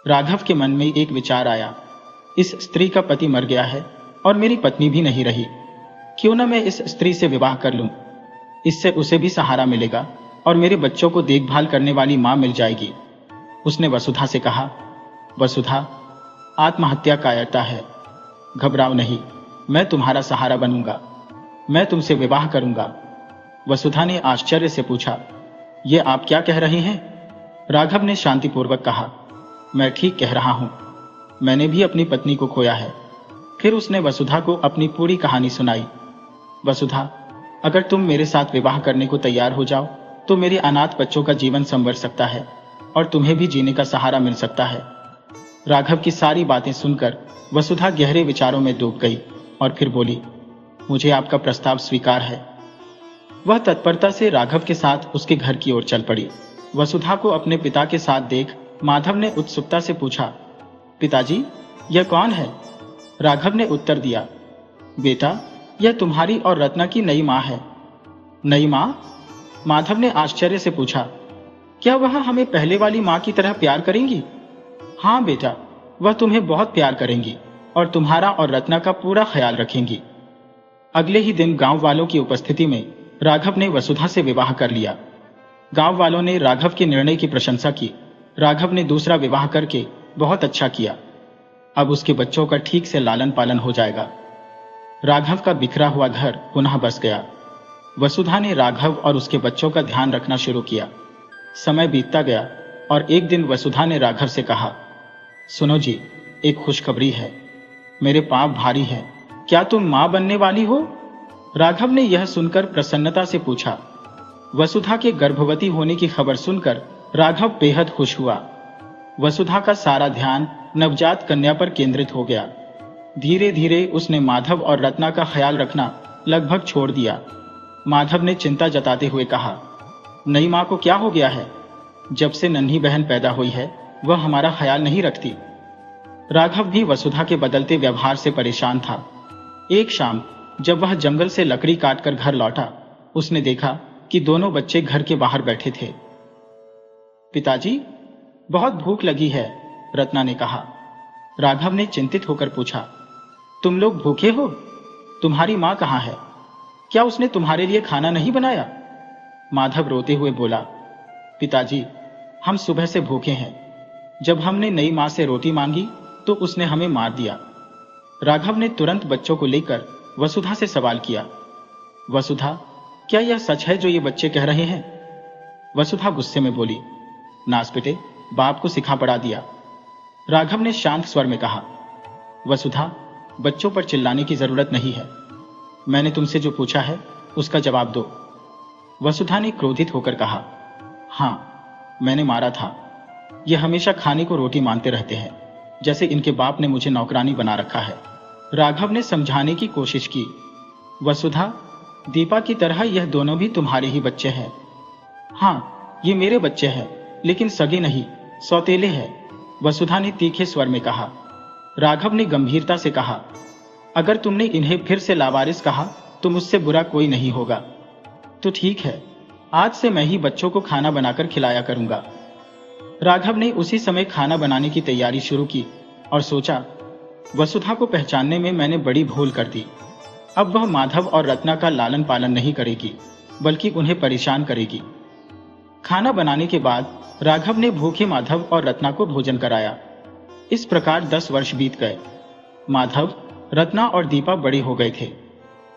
राघव के मन में एक विचार आया, इस स्त्री का पति मर गया है और मेरी पत्नी भी नहीं रही। क्यों न मैं इस स्त्री से विवाह कर लूं? इससे उसे भी सहारा मिलेगा और मेरे बच्चों को देखभाल करने वाली मां मिल जाएगी। उसने वसुधा से कहा, वसुधा, आत्महत्या कायरता है। घबराओ नहीं, मैं तुम्हारा सहारा बनूंगा, मैं तुमसे विवाह करूंगा। वसुधा ने आश्चर्य से पूछा, ये आप क्या कह रहे हैं? राघव ने शांतिपूर्वक कहा, मैं ठीक कह रहा हूं, मैंने भी अपनी पत्नी को खोया है। फिर उसने वसुधा को अपनी पूरी कहानी सुनाई। वसुधा, अगर तुम मेरे साथ विवाह करने को तैयार हो जाओ तो मेरे अनाथ बच्चों का जीवन संवर सकता है और तुम्हें भी जीने का सहारा मिल सकता है। राघव की सारी बातें सुनकर वसुधा गहरे विचारों में डूब गई और फिर बोली, मुझे आपका प्रस्ताव स्वीकार है। वह तत्परता से राघव के साथ उसके घर की ओर चल पड़ी। वसुधा को अपने पिता के साथ देख माधव ने उत्सुकता से पूछा, पिताजी, यह कौन है? राघव ने उत्तर दिया, बेटा, यह तुम्हारी और रत्ना की नई माँ है। नई माँ? माधव ने आश्चर्य से पूछा, क्या वह हमें पहले वाली माँ की तरह प्यार करेंगी? हाँ बेटा, वह तुम्हें बहुत प्यार करेंगी और तुम्हारा और रत्ना का पूरा ख्याल रखेंगी। अगले ही दिन गांव वालों की उपस्थिति में राघव ने वसुधा से विवाह कर लिया। गांव वालों ने राघव के निर्णय की प्रशंसा की। राघव ने दूसरा विवाह करके बहुत अच्छा किया। अब उसके बच्चों का ठीक से लालन पालन हो जाएगा। राघव का बिखरा हुआ घर पुनः बस गया। वसुधा ने राघव और उसके बच्चों का ध्यान रखना शुरू किया। समय बीतता गया और एक दिन वसुधा ने राघव से कहा, सुनो जी, एक खुशखबरी है। मेरे पांव भारी हैं, क्या तुम मां बनने वाली हो? राघव ने यह सुनकर प्रसन्नता से पूछा। वसुधा के गर्भवती होने की खबर सुनकर राघव बेहद खुश हुआ। वसुधा का सारा ध्यान नवजात कन्या पर केंद्रित हो गया। धीरे धीरे उसने माधव और रत्ना का ख्याल रखना लगभग छोड़ दिया। माधव ने चिंता जताते हुए कहा, नई मां को क्या हो गया है? जब से नन्ही बहन पैदा हुई है वह हमारा ख्याल नहीं रखती। राघव भी वसुधा के बदलते व्यवहार से परेशान था। एक शाम जब वह जंगल से लकड़ी काटकर घर लौटा, उसने देखा कि दोनों बच्चे घर के बाहर बैठे थे। पिताजी, बहुत भूख लगी है, रत्ना ने कहा। राघव ने चिंतित होकर पूछा, तुम लोग भूखे हो? तुम्हारी मां कहां है? क्या उसने तुम्हारे लिए खाना नहीं बनाया? माधव रोते हुए बोला, पिताजी, हम सुबह से भूखे हैं। जब हमने नई मां से रोटी मांगी तो उसने हमें मार दिया। राघव ने तुरंत बच्चों को लेकर वसुधा से सवाल किया, वसुधा, क्या यह सच है जो ये बच्चे कह रहे हैं? वसुधा गुस्से में बोली, नास बेटे, बाप को सिखा पढ़ा दिया। राघव ने शांत स्वर में कहा, वसुधा, बच्चों पर चिल्लाने की जरूरत नहीं है। मैंने तुमसे जो पूछा है उसका जवाब दो। वसुधा ने क्रोधित होकर कहा, हाँ, मैंने मारा था। ये हमेशा खाने को रोटी मानते रहते हैं, जैसे इनके बाप ने मुझे नौकरानी बना रखा है। राघव ने समझाने की कोशिश की, वसुधा, दीपा की तरह यह दोनों भी तुम्हारे ही बच्चे हैं। हाँ, ये मेरे बच्चे हैं, लेकिन सगे नहीं, सौतेले हैं, वसुधा ने तीखे स्वर में कहा। राघव ने गंभीरता से कहा, अगर तुमने इन्हें फिर से लावारिस कहा तो मुझसे बुरा कोई नहीं होगा। तो ठीक है, आज से मैं ही बच्चों को खाना बनाकर खिलाया करूंगा। राघव ने उसी समय खाना बनाने की तैयारी शुरू की और सोचा, वसुधा को पहचानने में मैंने बड़ी भूल कर दी। अब वह माधव और रत्ना का लालन पालन नहीं करेगी, बल्कि उन्हें परेशान करेगी। खाना बनाने के बाद राघव ने भूखे माधव और रत्ना को भोजन कराया। इस प्रकार 10 वर्ष बीत गए। माधव, रत्ना और दीपा बड़े हो गए थे।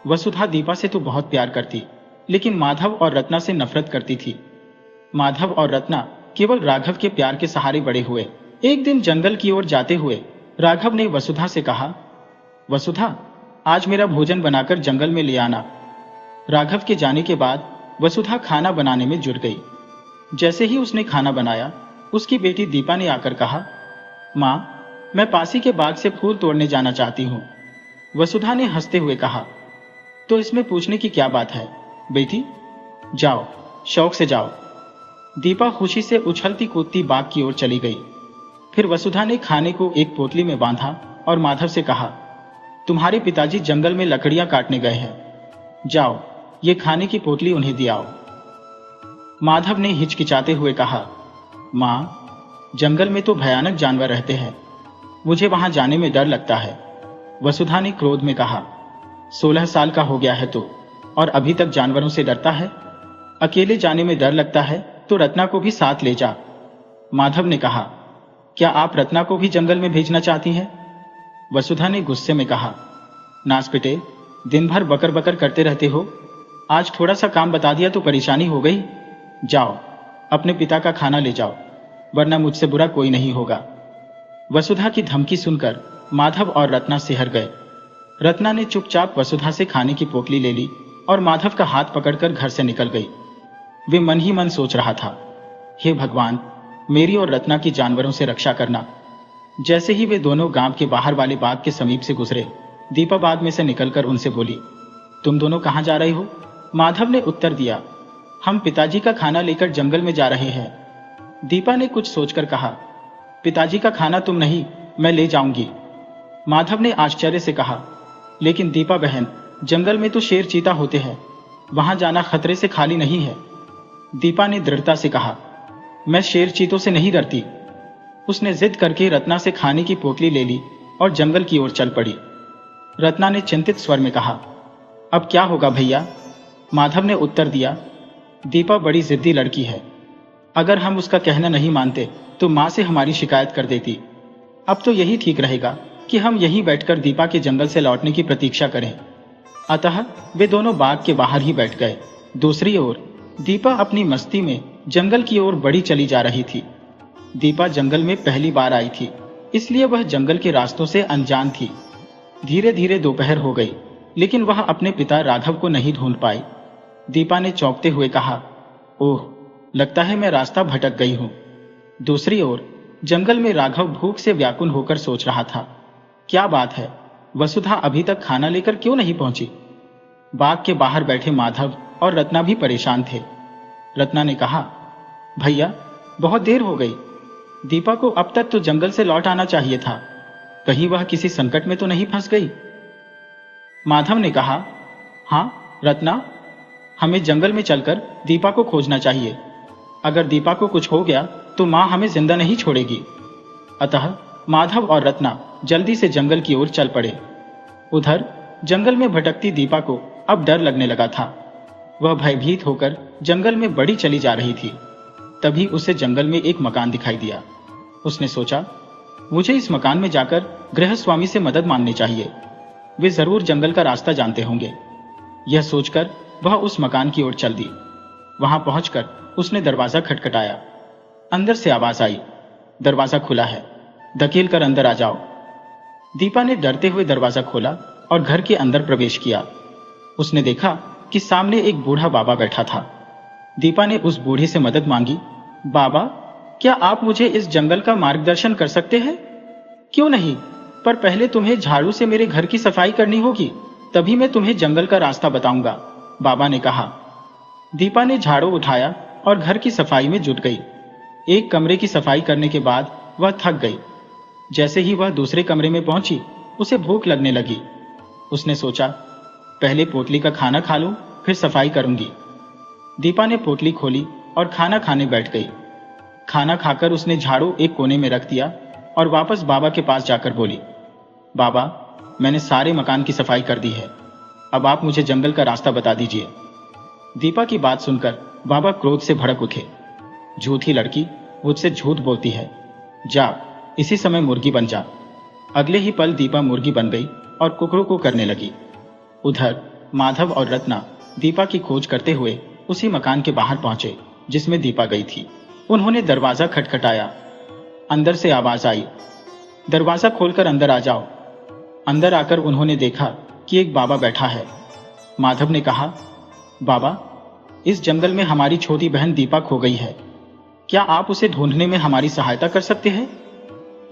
वसुधा दीपा से तो बहुत प्यार करती, लेकिन माधव और रत्ना से नफरत करती थी। माधव और रत्ना केवल राघव के प्यार के सहारे बड़े हुए। एक दिन जंगल की ओर जाते हुए राघव ने वसुधा से कहा, वसुधा, आज मेरा भोजन बनाकर जंगल में ले आना। राघव के जाने के बाद वसुधा खाना बनाने में जुट गई। जैसे ही उसने खाना बनाया, उसकी बेटी दीपा ने आकर कहा, मां, मैं पासी के बाग से फूल तोड़ने जाना चाहती हूं। वसुधा ने हंसते हुए कहा, तो इसमें पूछने की क्या बात है बेटी, जाओ, शौक से जाओ। दीपा खुशी से उछलती कूदती बाग की ओर चली गई। फिर वसुधा ने खाने को एक पोटली में बांधा और माधव से कहा, तुम्हारे पिताजी जंगल में लकड़ियां काटने गए हैं, जाओ, ये खाने की पोटली उन्हें दियाओ। माधव ने हिचकिचाते हुए कहा, मां, जंगल में तो भयानक जानवर रहते हैं, मुझे वहां जाने में डर लगता है। वसुधा ने क्रोध में कहा, 16 साल का हो गया है तो, और अभी तक जानवरों से डरता है? अकेले जाने में डर लगता है तो रत्ना को भी साथ ले जा। माधव ने कहा, क्या आप रत्ना को भी जंगल में भेजना चाहती हैं? वसुधा ने गुस्से में कहा, नास बेटे, दिन भर बकर बकर करते रहते हो। आज थोड़ा सा काम बता दिया तो परेशानी हो गई। जाओ, अपने पिता का खाना ले जाओ, वरना मुझसे बुरा कोई नहीं होगा। वसुधा की धमकी सुनकर माधव और रत्ना सिहर गए। रत्ना ने चुपचाप वसुधा से खाने की पोटली ले ली और माधव का हाथ पकड़कर घर से निकल गई। वे मन ही मन सोच रहा था, हे भगवान, मेरी और रत्ना की जानवरों से रक्षा करना। जैसे ही वे दोनों गांव के बाहर वाले बाग के समीप से गुजरे, दीपा बाग में से निकलकर उनसे बोली, तुम दोनों कहां जा रही हो? माधव ने उत्तर दिया, हम पिताजी का खाना लेकर जंगल में जा रहे हैं। दीपा ने कुछ सोचकर कहा, पिताजी का खाना तुम नहीं, मैं ले जाऊंगी। माधव ने आश्चर्य से कहा, लेकिन दीपा बहन, जंगल में तो शेर चीता होते हैं, वहां जाना खतरे से खाली नहीं है। दीपा ने दृढ़ता से कहा, मैं शेर चीतों से नहीं डरती। उसने जिद करके रत्ना से खाने की पोटली ले ली और जंगल की ओर चल पड़ी। रत्ना ने चिंतित स्वर में कहा, अब क्या होगा भैया? माधव ने उत्तर दिया, दीपा बड़ी जिद्दी लड़की है, अगर हम उसका कहना नहीं मानते तो मां से हमारी शिकायत कर देती। अब तो यही ठीक रहेगा कि हम यहीं बैठकर दीपा के जंगल से लौटने की प्रतीक्षा करें। अतः वे दोनों बाग के बाहर ही बैठ गए। दूसरी ओर दीपा अपनी मस्ती में जंगल की ओर बढ़ी चली जा रही थी। दीपा जंगल में पहली बार आई थी, इसलिए वह जंगल के रास्तों से अनजान थी। धीरे धीरे दोपहर हो गई, लेकिन वह अपने पिता राघव को नहीं ढूंढ पाई। दीपा ने चौंकते हुए कहा, ओह, लगता है मैं रास्ता भटक गई हूं। दूसरी ओर जंगल में राघव भूख से व्याकुल होकर सोच रहा था, क्या बात है, वसुधा अभी तक खाना लेकर क्यों नहीं पहुंची? बाग के बाहर बैठे माधव और रत्ना भी परेशान थे। रत्ना ने कहा, भैया, बहुत देर हो गई। दीपा को अब तक तो जंगल से लौट आना चाहिए था, कहीं वह किसी संकट में तो नहीं फंस गई? माधव ने कहा, हां रत्ना, हमें जंगल में चलकर दीपा को खोजना चाहिए। अगर दीपा को कुछ हो गया तो मां हमें जिंदा नहीं छोड़ेगी। अतः माधव और रत्ना जल्दी से जंगल की ओर चल पड़े। उधर जंगल में भटकती दीपा को अब डर लगने लगा था। वह भयभीत होकर जंगल में बढ़ी चली जा रही थी। तभी उसे जंगल में एक मकान दिखाई दिया। उसने सोचा, मुझे इस मकान में जाकर गृहस्वामी से मदद मांगनी चाहिए, वे जरूर जंगल का रास्ता जानते होंगे। यह सोचकर वह उस मकान की ओर चल दी। वहां पहुंचकर उसने दरवाजा खटखटाया। अंदर से आवाज आई, दरवाजा खुला है, धकेल कर अंदर आ जाओ। दीपा ने डरते हुए दरवाजा खोला और घर के अंदर प्रवेश किया। उसने देखा कि सामने एक बूढ़ा बाबा बैठा था। दीपा ने उस बूढ़े से मदद मांगी, बाबा, क्या आप मुझे इस जंगल का मार्गदर्शन कर सकते हैं? क्यों नहीं, पर पहले तुम्हें झाड़ू से मेरे घर की सफाई करनी होगी, तभी मैं तुम्हें जंगल का रास्ता बताऊंगा, बाबा ने कहा। दीपा ने झाड़ू उठाया और घर की सफाई में जुट गई। एक कमरे की सफाई करने के बाद वह थक गई। जैसे ही वह दूसरे कमरे में पहुंची, उसे भूख लगने लगी। उसने सोचा, पहले पोटली का खाना खा लूं, फिर सफाई करूंगी। दीपा ने पोटली खोली और खाना खाने बैठ गई। खाना खाकर उसने झाड़ू एक कोने में रख दिया और वापस बाबा के पास जाकर बोली, बाबा, मैंने सारे मकान की सफाई कर दी है, अब आप मुझे जंगल का रास्ता बता दीजिए। दीपा की बात सुनकर बाबा क्रोध से भड़क उठे, झूठी लड़की, मुझसे झूठ बोलती है, जा इसी समय मुर्गी बन जा। अगले ही पल दीपा मुर्गी बन गई और कुकड़ू करने लगी। उधर माधव और रत्ना दीपा की खोज करते हुए उसी मकान के बाहर पहुंचे जिसमें दीपा गई थी। उन्होंने दरवाजा खटखटाया। अंदर से आवाज आई, दरवाजा खोलकर अंदर आ जाओ। अंदर आकर उन्होंने देखा कि एक बाबा बैठा है। माधव ने कहा, बाबा, इस जंगल में हमारी छोटी बहन दीपा खो गई है, क्या आप उसे ढूंढने में हमारी सहायता कर सकते हैं?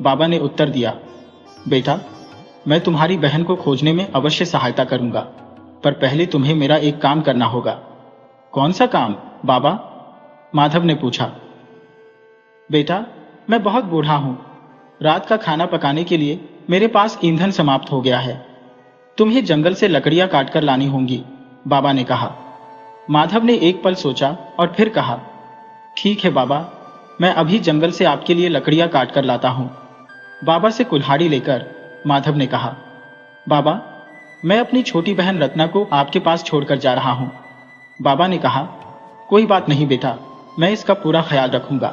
बाबा ने उत्तर दिया, बेटा, मैं तुम्हारी बहन को खोजने में अवश्य सहायता करूंगा, पर पहले तुम्हें मेरा एक काम करना होगा। कौन सा काम, बाबा? माधव ने पूछा। बेटा, मैं बहुत बूढ़ा हूं, रात का खाना पकाने के लिए मेरे पास ईंधन समाप्त हो गया है, तुम्हें जंगल से लकड़ियां काटकर लानी होंगी, बाबा ने कहा। माधव ने एक पल सोचा और फिर कहा, ठीक है बाबा, मैं अभी जंगल से आपके लिए लकड़ियां काटकर लाता हूं। बाबा से कुल्हाड़ी लेकर माधव ने कहा, बाबा, मैं अपनी छोटी बहन रत्ना को आपके पास छोड़कर जा रहा हूं। बाबा ने कहा, कोई बात नहीं बेटा, मैं इसका पूरा ख्याल रखूंगा।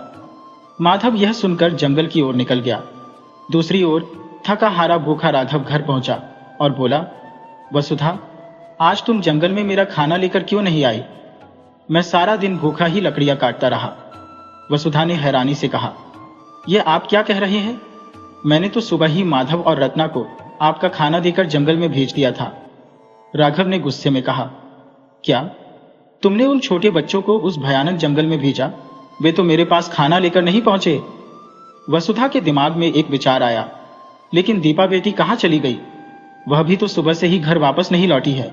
माधव यह सुनकर जंगल की ओर निकल गया। दूसरी ओर थका हारा भूखा राघव घर पहुंचा और बोला, वसुधा, आज तुम जंगल में मेरा खाना लेकर क्यों नहीं आई? मैं सारा दिन भूखा ही लकड़ियां काटता रहा। वसुधा ने हैरानी से कहा, यह आप क्या कह रहे हैं? मैंने तो सुबह ही माधव और रत्ना को आपका खाना देकर जंगल में भेज दिया था। राघव ने गुस्से में कहा, क्या तुमने उन छोटे बच्चों को उस भयानक जंगल में भेजा? वे तो मेरे पास खाना लेकर नहीं पहुंचे। वसुधा के दिमाग में एक विचार आया, लेकिन दीपा बेटी कहां चली गई? वह भी तो सुबह से ही घर वापस नहीं लौटी है।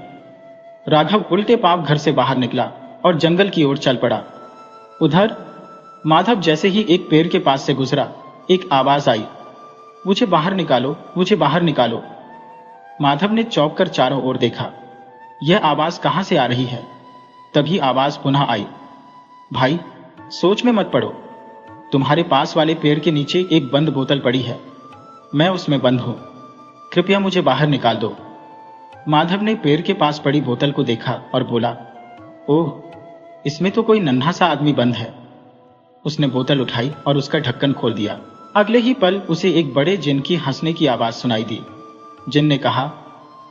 राघव उल्टे पांव घर से बाहर निकला और जंगल की ओर चल पड़ा। उधर माधव जैसे ही एक पेड़ के पास से गुजरा, एक आवाज आई, मुझे बाहर निकालो, मुझे बाहर निकालो। माधव ने चौंक कर चारों ओर देखा, यह आवाज कहां से आ रही है? तभी आवाज पुनः आई, भाई सोच में मत पड़ो, तुम्हारे पास वाले पेड़ के नीचे एक बंद बोतल पड़ी है, मैं उसमें बंद हूं, कृपया मुझे बाहर निकाल दो। माधव ने पेड़ के पास पड़ी बोतल को देखा और बोला, ओह, इसमें तो कोई नन्हा सा आदमी बंद है। उसने बोतल उठाई और उसका ढक्कन खोल दिया। अगले ही पल उसे एक बड़े जिन की हंसने की आवाज सुनाई दी। जिन ने कहा,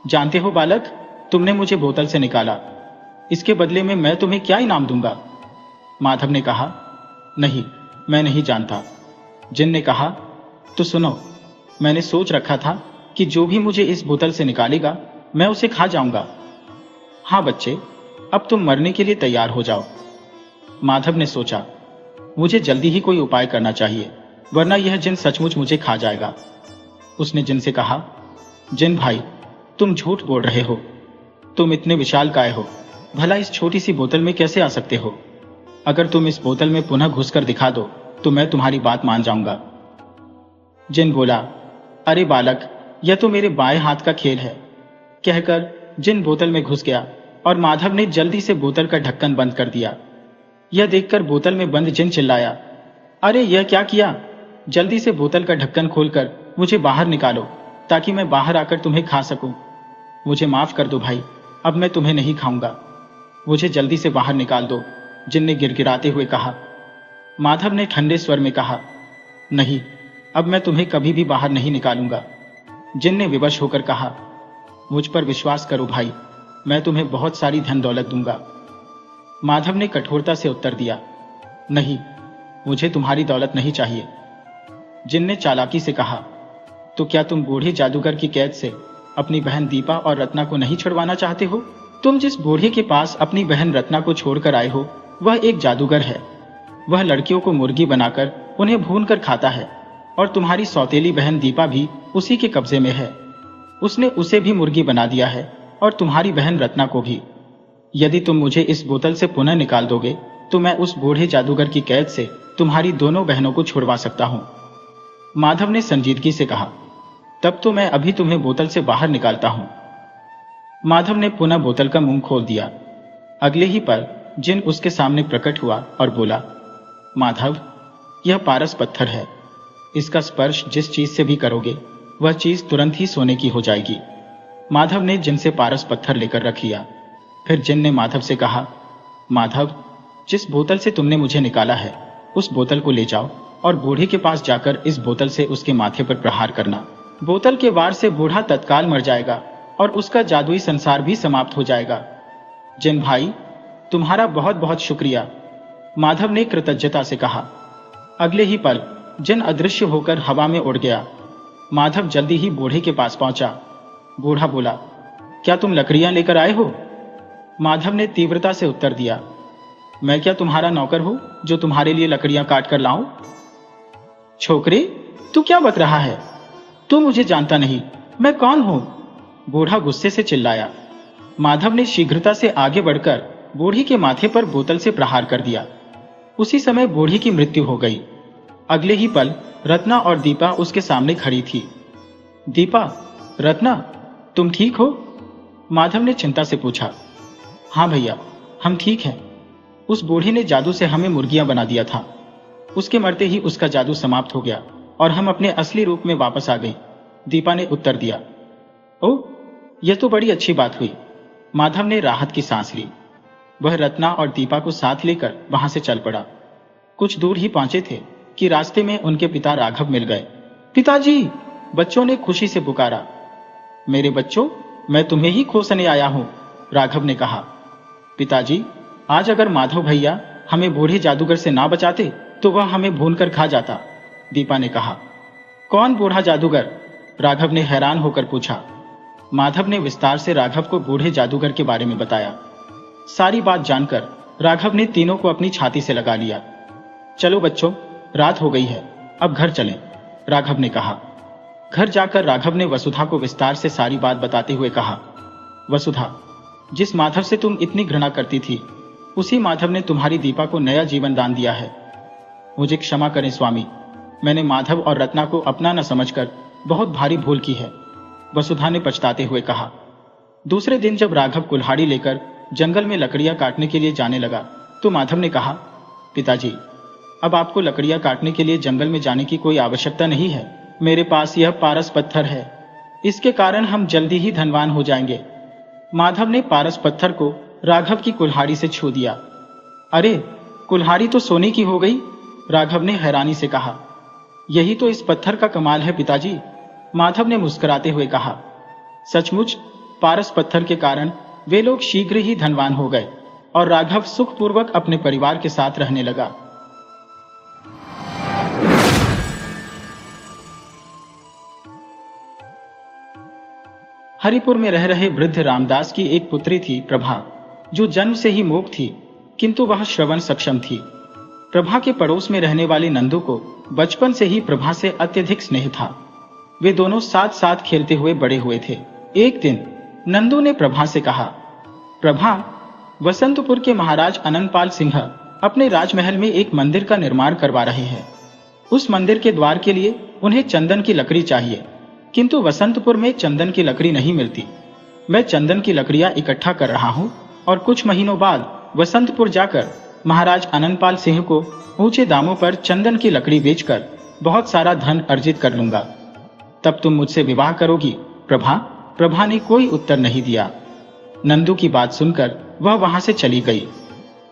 जानते हो बालक, तुमने मुझे बोतल से निकाला, इसके बदले में मैं तुम्हें क्या इनाम दूंगा? माधव ने कहा, नहीं, मैं नहीं जानता। जिन ने कहा, तो सुनो, मैंने सोच रखा था कि जो भी मुझे इस बोतल से निकालेगा मैं उसे खा जाऊंगा। हाँ बच्चे, अब तुम मरने के लिए तैयार हो जाओ। माधव ने सोचा, मुझे जल्दी ही कोई उपाय करना चाहिए, वरना यह जिन सचमुच मुझे खा जाएगा। उसने जिन से कहा, जिन भाई, तुम झूठ बोल रहे हो, तुम इतने विशालकाय हो, भला इस छोटी सी बोतल में कैसे आ सकते हो? अगर तुम इस बोतल में पुनः घुसकर दिखा दो तो मैं तुम्हारी बात मान जाऊंगा। जिन बोला, अरे बालक, यह तो मेरे बाएं हाथ का खेल है। कहकर जिन बोतल में घुस गया और माधव ने जल्दी से बोतल का ढक्कन बंद कर दिया। यह देखकर बोतल में बंद जिन चिल्लाया, अरे यह क्या किया? जल्दी से बोतल का ढक्कन खोलकर मुझे बाहर निकालो, ताकि मैं बाहर आकर तुम्हें खा सकूं। मुझे माफ कर दो भाई, अब मैं तुम्हें नहीं खाऊंगा, मुझे जल्दी से बाहर निकाल दो। जिन ने गिड़गिड़ाते हुए कहा। माधव ने ठंडे स्वर में कहा, नहीं, अब मैं तुम्हें कभी भी बाहर नहीं निकालूंगा। जिन ने विवश होकर कहा, मुझ पर विश्वास करो भाई, मैं तुम्हें बहुत सारी धन दौलत दूंगा। माधव ने कठोरता से उत्तर दिया, नहीं, मुझे तुम्हारी दौलत नहीं चाहिए। जिन ने चालाकी से कहा, तो क्या तुम बूढ़े जादूगर की कैद से अपनी बहन दीपा और रत्ना को नहीं छुड़वाना चाहते हो? तुम जिस बूढ़े के पास अपनी बहन रत्ना को छोड़कर आए हो, वह एक जादूगर है। वह लड़कियों को मुर्गी बनाकर उन्हें भूनकर खाता है, और तुम्हारी सौतेली बहन दीपा भी उसी के कब्जे में है। उसने उसे भी मुर्गी बना दिया है और तुम्हारी बहन रत्ना को भी। यदि तुम मुझे इस बोतल से पुनः निकाल दोगे तो मैं उस बूढ़े जादूगर की कैद से तुम्हारी दोनों बहनों को छुड़वा सकता हूं। माधव ने संजीदगी से कहा, तब तो मैं अभी तुम्हें बोतल से बाहर निकालता हूं। माधव ने पुनः बोतल का मुंह खोल दिया। अगले ही पल जिन उसके सामने प्रकट हुआ और बोला, माधव, यह पारस पत्थर है, इसका स्पर्श जिस चीज से भी करोगे वह चीज तुरंत ही सोने की हो जाएगी। माधव ने जिन से पारस पत्थर लेकर रख लिया। फिर जिन ने माधव से कहा, माधव, जिस बोतल से तुमने मुझे निकाला है उस बोतल को ले जाओ और बूढ़े के पास जाकर इस बोतल से उसके माथे पर प्रहार करना। बोतल के वार से बूढ़ा तत्काल मर जाएगा और उसका जादुई संसार भी समाप्त हो जाएगा। जिन भाई, तुम्हारा बहुत बहुत शुक्रिया, माधव ने कृतज्ञता से कहा। अगले ही पल जिन अदृश्य होकर हवा में उड़ गया। माधव जल्दी ही बूढ़े के पास पहुंचा। बूढ़ा बोला, क्या तुम लकड़ियां लेकर आए हो? माधव ने तीव्रता से उत्तर दिया, मैं क्या तुम्हारा नौकर हूं जो तुम्हारे लिए लकड़ियां काट कर लाऊं? छोकरे, तू क्या बक रहा है? तू मुझे जानता नहीं, मैं कौन हूं? बूढ़ा गुस्से से चिल्लाया। माधव ने शीघ्रता से आगे बढ़कर बूढ़ी के माथे पर बोतल से प्रहार कर दिया। उसी समय बूढ़ी की मृत्यु हो गई। अगले ही पल रत्ना और दीपा उसके सामने खड़ी थी। दीपा, रत्ना, तुम ठीक हो? माधव ने चिंता से पूछा। हाँ भैया, हम ठीक हैं। उस बूढ़े ने जादू से हमें मुर्गियां बना दिया था। उसके मरते ही उसका जादू समाप्त हो गया और हम अपने असली रूप में वापस आ गए, दीपा ने उत्तर दिया। ओह, यह तो बड़ी अच्छी बात हुई। माधव ने राहत की सांस ली। वह रत्ना और दीपा को साथ लेकर वहां से चल पड़ा। कुछ दूर ही पहुंचे थे कि रास्ते में उनके पिता राघव मिल गए। पिताजी! बच्चों ने खुशी से पुकारा। मेरे बच्चों, मैं तुम्हें ही खोसने आया हूं, राघव ने कहा। पिताजी, आज अगर माधव भैया हमें बूढ़े जादूगर से ना बचाते तो वह हमें भूनकर खा जाता, दीपा ने कहा। कौन बूढ़ा जादूगर? राघव ने हैरान होकर पूछा। माधव ने विस्तार से राघव को बूढ़े जादूगर के बारे में बताया। सारी बात जानकर राघव ने तीनों को अपनी छाती से लगा लिया। चलो बच्चों, रात हो गई है, अब घर चलें, राघव ने कहा। घर जाकर राघव ने वसुधा को विस्तार से सारी बात बताते हुए कहा। वसुधा, जिस माधव से तुम इतनी घृणा करती थी, उसी माधव ने तुम्हारी दीपा को नया जीवन दान दिया है। मुझे क्षमा करें स्वामी, मैंने माधव और रत्ना को अपना न समझकर बहुत भारी भूल की है, वसुधा ने पछताते हुए कहा। दूसरे दिन जब राघव कुल्हाड़ी लेकर जंगल में लकड़ियां काटने के लिए जाने लगा तो माधव ने कहा, पिताजी, अब आपको लकड़ियां काटने के लिए जंगल में जाने की कोई आवश्यकता नहीं है। मेरे पास यह पारस पत्थर है, इसके कारण हम जल्दी ही धनवान हो जाएंगे। माधव ने पारस पत्थर को राघव की कुल्हाड़ी से छू दिया। अरे, कुल्हाड़ी तो सोने की हो गई, राघव ने हैरानी से कहा। यही तो इस पत्थर का कमाल है पिताजी, माधव ने मुस्कुराते हुए कहा। सचमुच पारस पत्थर के कारण वे लोग शीघ्र ही धनवान हो गए और राघव सुखपूर्वक अपने परिवार के साथ रहने लगा। हरिपुर में रह रहे वृद्ध रामदास की एक पुत्री थी प्रभा, जो जन्म से ही मूक थी, किंतु वह श्रवण सक्षम थी। प्रभा के पड़ोस में रहने वाले नंदू को बचपन से ही प्रभा से अत्यधिक स्नेह था। वे दोनों साथ साथ खेलते हुए बड़े हुए थे। एक दिन नंदू ने प्रभा से कहा, प्रभा, वसंतपुर के महाराज अनंतपाल सिंह अपने राजमहल में एक मंदिर का निर्माण करवा रहे हैं। उस मंदिर के द्वार के लिए उन्हें चंदन की लकड़ी चाहिए, किंतु वसंतपुर में चंदन की लकड़ी नहीं मिलती। मैं चंदन की लकड़ियां इकट्ठा कर रहा हूं और कुछ महीनों बाद वसंतपुर जाकर महाराज अनंतपाल सिंह को ऊंचे दामों पर चंदन की लकड़ी बेचकर बहुत सारा धन अर्जित कर लूंगा। तब तुम मुझसे विवाह करोगी प्रभा? प्रभा ने कोई उत्तर नहीं दिया। नंदू की बात सुनकर वह वहां से चली गई।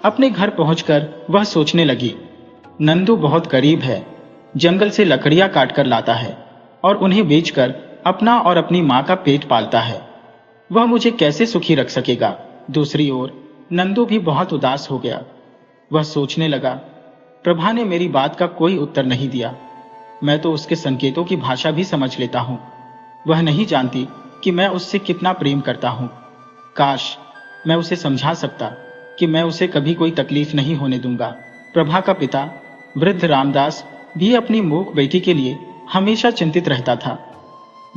अपने घर पहुंचकर वह सोचने लगी, नंदू बहुत गरीब है, जंगल से लकड़ियां काटकर लाता है और उन्हें बेचकर अपना और अपनी मां का पेट पालता है। वह मुझे कैसे सुखी रख सकेगा? दूसरी ओर नंदू भी बहुत उदास हो गया। वह सोचने लगा, प्रभा ने मेरी बात का कोई उत्तर नहीं दिया। मैं तो उसके संकेतों की भाषा भी समझ लेता हूं। वह नहीं जानती कि मैं उससे कितना प्रेम करता हूं। काश मैं उसे समझा सकता कि मैं उसे कभी कोई तकलीफ नहीं होने दूंगा। प्रभा का पिता वृद्ध रामदास भी अपनी मूक बेटी के लिए हमेशा चिंतित रहता था।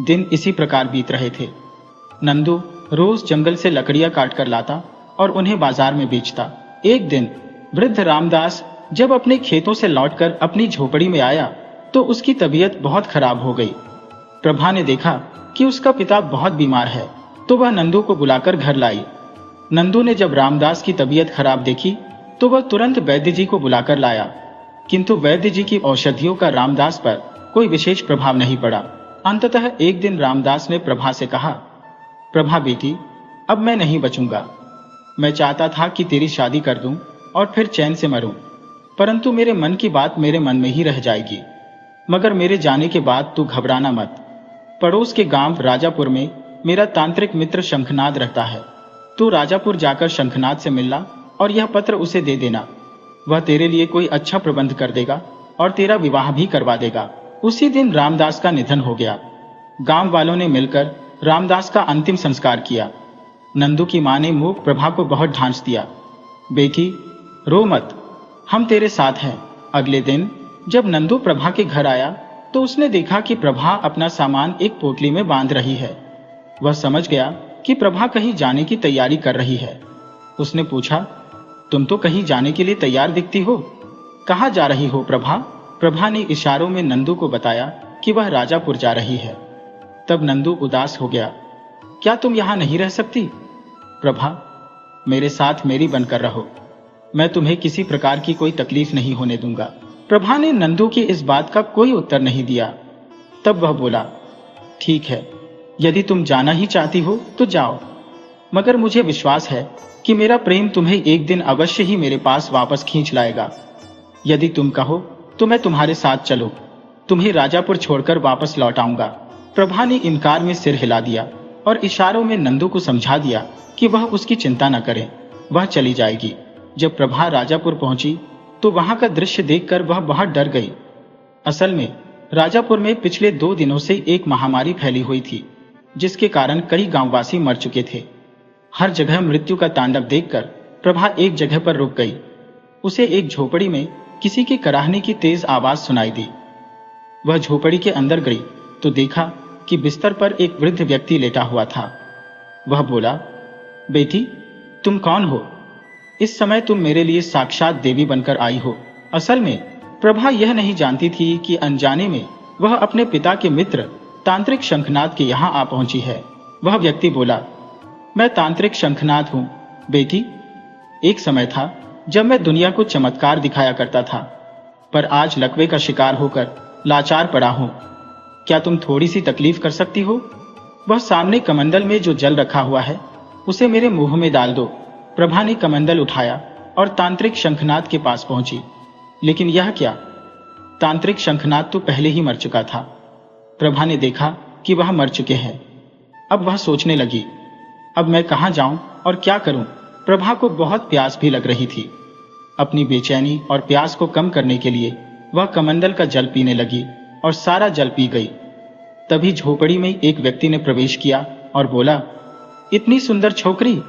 दिन इसी प्रकार बीत रहे थे। नंदू रोज जंगल से लकड़ियां काटकर लाता और उन्हें बाजार में बेचता। एक दिन वृद्ध रामदास जब अपने खेतों से लौटकर अपनी झोपड़ी में आया तो उसकी तबीयत बहुत खराब हो गई। प्रभा ने देखा कि उसका पिता बहुत बीमार है, तो वह नंदू को बुलाकर घर लाई। नंदू ने जब रामदास की तबीयत खराब देखी तो वह तुरंत वैद्य जी को बुलाकर लाया, किंतु वैद्य जी की औषधियों का रामदास पर कोई विशेष प्रभाव नहीं पड़ा। अंततः एक दिन रामदास ने प्रभा से कहा, प्रभा बेटी, अब मैं नहीं बचूंगा। मैं चाहता था कि तेरी शादी कर दूं और फिर चैन से मरूं, परंतु मेरे मन की बात मेरे मन में ही रह जाएगी। मगर मेरे जाने के बाद तू घबराना मत। पड़ोस के गांव राजापुर में मेरा तांत्रिक मित्र शंखनाद रहता है। तू राजापुर जाकर शंखनाद से मिलना और यह पत्र उसे दे देना। वह तेरे लिए कोई अच्छा प्रबंध कर देगा और तेरा विवाह भी करवा देगा। उसी दिन रामदास का निधन हो गया। गांव वालों ने मिलकर रामदास का अंतिम संस्कार किया। नंदू की मां ने मूक प्रभा को बहुत ढांस दिया, बेटी रो मत, हम तेरे साथ हैं। अगले दिन जब नंदू प्रभा के घर आया तो उसने देखा कि प्रभा अपना सामान एक पोटली में बांध रही है। वह समझ गया कि प्रभा कहीं जाने की तैयारी कर रही है। उसने पूछा, तुम तो कहीं जाने के लिए तैयार दिखती हो, कहाँ जा रही हो प्रभा? प्रभा ने इशारों में नंदू को बताया कि वह राजापुर जा रही है। तब नंदू उदास हो गया, क्या तुम यहां नहीं रह सकती? प्रभा, मेरे साथ मेरी बनकर रहो, मैं तुम्हें किसी प्रकार की कोई तकलीफ नहीं होने दूंगा। प्रभा ने नंदू की इस बात का कोई उत्तर नहीं दिया। तब वह बोला, ठीक है, यदि तुम जाना ही चाहती हो तो जाओ, मगर मुझे विश्वास है कि मेरा प्रेम तुम्हें एक दिन अवश्य ही मेरे पास वापस खींच लाएगा। यदि तुम कहो तो मैं तुम्हारे साथ चलूं। तुम्हें राजापुर छोड़कर वापस लौट आऊंगा। प्रभा ने इनकार में सिर हिला दिया और इशारों में नंदू को समझा दिया कि वह उसकी चिंता न करे, वह चली जाएगी। जब प्रभा राजापुर पहुंची तो वहां का दृश्य देखकर वह बहुत डर गई। असल में राजापुर में पिछले 2 दिनों से एक महामारी फैली हुई थी, जिसके कारण कई गांववासी मर चुके थे। हर जगह मृत्यु का तांडव देखकर प्रभा एक जगह पर रुक गई। उसे एक झोपड़ी में किसी के कराहने की तेज आवाज सुनाई दी। वह झोपड़ी के अंदर गई तो देखा कि बिस्तर पर एक वृद्ध व्यक्ति लेटा हुआ था। वह बोला, बेटी, तुम कौन हो? इस समय तुम मेरे लिए साक्षात देवी बनकर आई हो। असल में प्रभा यह नहीं जानती थी कि अनजाने में वह अपने पिता के मित्र तांत्रिक शंखनाद के यहाँ आ पहुंची है। वह व्यक्ति बोला, मैं तांत्रिक शंखनाद हूं बेटी। एक समय था जब मैं दुनिया को चमत्कार दिखाया करता था, पर आज लकवे का शिकार होकर लाचार पड़ा हूं। क्या तुम थोड़ी सी तकलीफ कर सकती हो? वह सामने कमंडल में जो जल रखा हुआ है उसे मेरे मुंह में डाल दो। प्रभा ने कमंडल उठाया और तांत्रिक शंखनाद के पास पहुंची। लेकिन यह क्या? तांत्रिक शंखनाद तो पहले ही मर चुका था। प्रभा ने देखा कि वह मर चुके हैं। अब वह सोचने लगी, अब मैं कहां जाऊं और क्या करूं? प्रभा को बहुत प्यास भी लग रही थी। अपनी बेचैनी और प्यास को कम करने के लिए वह कमंडल का जल पीने लगी और सारा जल पी गई। तभी झोपड़ी में एक व्यक्ति ने प्रवेश किया और बोला, इतनी सुंदर छोकरी!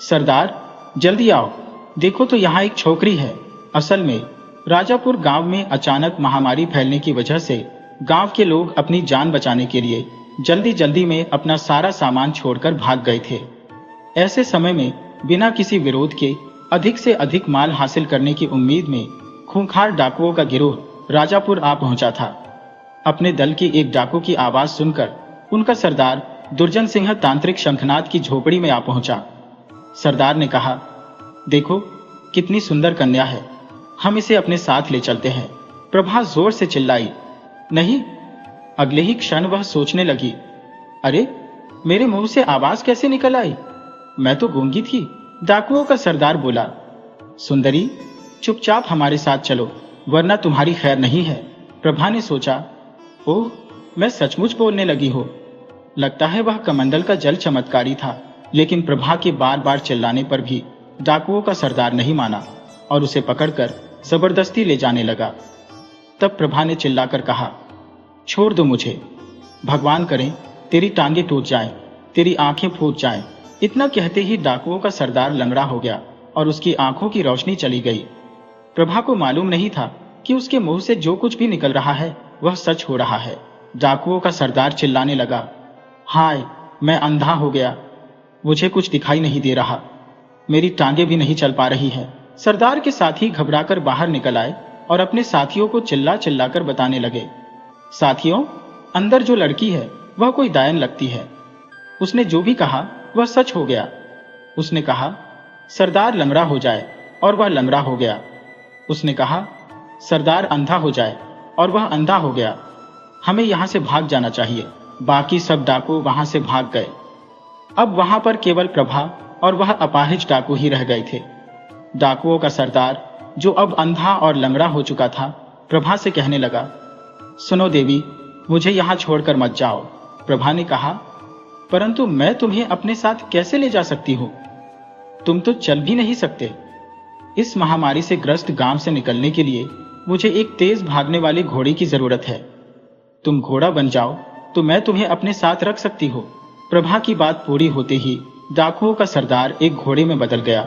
सरदार, जल्दी आओ, देखो तो यहाँ एक छोकरी है। असल में राजापुर गांव में अचानक महामारी फैलने की वजह से गांव के लोग अपनी जान बचाने के लिए जल्दी जल्दी में अपना सारा सामान छोड़कर भाग गए थे। ऐसे समय में बिना किसी विरोध के अधिक से अधिक माल हासिल करने की उम्मीद में खूंखार डाकुओं का गिरोह राजापुर आ पहुंचा था। अपने दल के एक डाकू की आवाज सुनकर उनका सरदार दुर्जन सिंह तांत्रिक शंखनाद की झोपड़ी में आ पहुंचा। सरदार ने कहा, देखो कितनी सुंदर कन्या है, हम इसे अपने साथ ले चलते हैं। प्रभा जोर से चिल्लाई, नहीं। अगले ही क्षण वह सोचने लगी, अरे मेरे मुंह से आवाज कैसे निकल आई? मैं तो गूंगी थी। डाकुओं का सरदार बोला, सुंदरी, चुपचाप हमारे साथ चलो, वरना तुम्हारी खैर नहीं है। प्रभा ने सोचा, ओह, मैं सचमुच बोलने लगी हो। लगता है वह कमंडल का जल चमत्कारी था। लेकिन प्रभा के बार बार चिल्लाने पर भी डाकुओं का सरदार नहीं माना और उसे पकड़कर जबरदस्ती ले जाने लगा। तब प्रभा ने चिल्लाकर कहा, छोड़ दो मुझे, भगवान करे तेरी टांगे टूट जाएं, तेरी आंखें फूट जाएं। इतना कहते ही डाकुओं का सरदार लंगड़ा हो गया और उसकी आंखों की रोशनी चली गई। प्रभा को मालूम नहीं था कि उसके मुंह से जो कुछ भी निकल रहा है वह सच हो रहा है। डाकुओं का सरदार चिल्लाने लगा, हाय, मैं अंधा हो गया, मुझे कुछ दिखाई नहीं दे रहा, मेरी टांगे भी नहीं चल पा रही है। सरदार के साथी घबराकर बाहर निकल आए और अपने साथियों को चिल्ला चिल्लाकर बताने लगे, साथियों, अंदर जो लड़की है वह कोई डायन लगती है। उसने जो भी कहा वह सच हो गया। उसने कहा, सरदार लंगड़ा हो जाए, और वह लंगड़ा हो गया। उसने कहा, सरदार अंधा हो जाए, और वह अंधा हो गया। हमें यहां से भाग जाना चाहिए। बाकी सब डाकू वहां से भाग गए। अब वहां पर केवल प्रभा और वह अपाहिज डाकू ही रह गए थे। डाकुओं का सरदार, जो अब अंधा और लंगड़ा हो चुका था, प्रभा से कहने लगा, सुनो देवी, मुझे यहां छोड़कर मत जाओ। प्रभा ने कहा, परंतु मैं तुम्हें अपने साथ कैसे ले जा सकती हूं? तुम तो चल भी नहीं सकते। इस महामारी से ग्रस्त गांव से निकलने के लिए मुझे एक तेज भागने वाले घोड़े की जरूरत है। तुम घोड़ा बन जाओ तो मैं तुम्हें अपने साथ रख सकती हो। प्रभा की बात पूरी होते ही डाकुओं का सरदार एक घोड़े में बदल गया।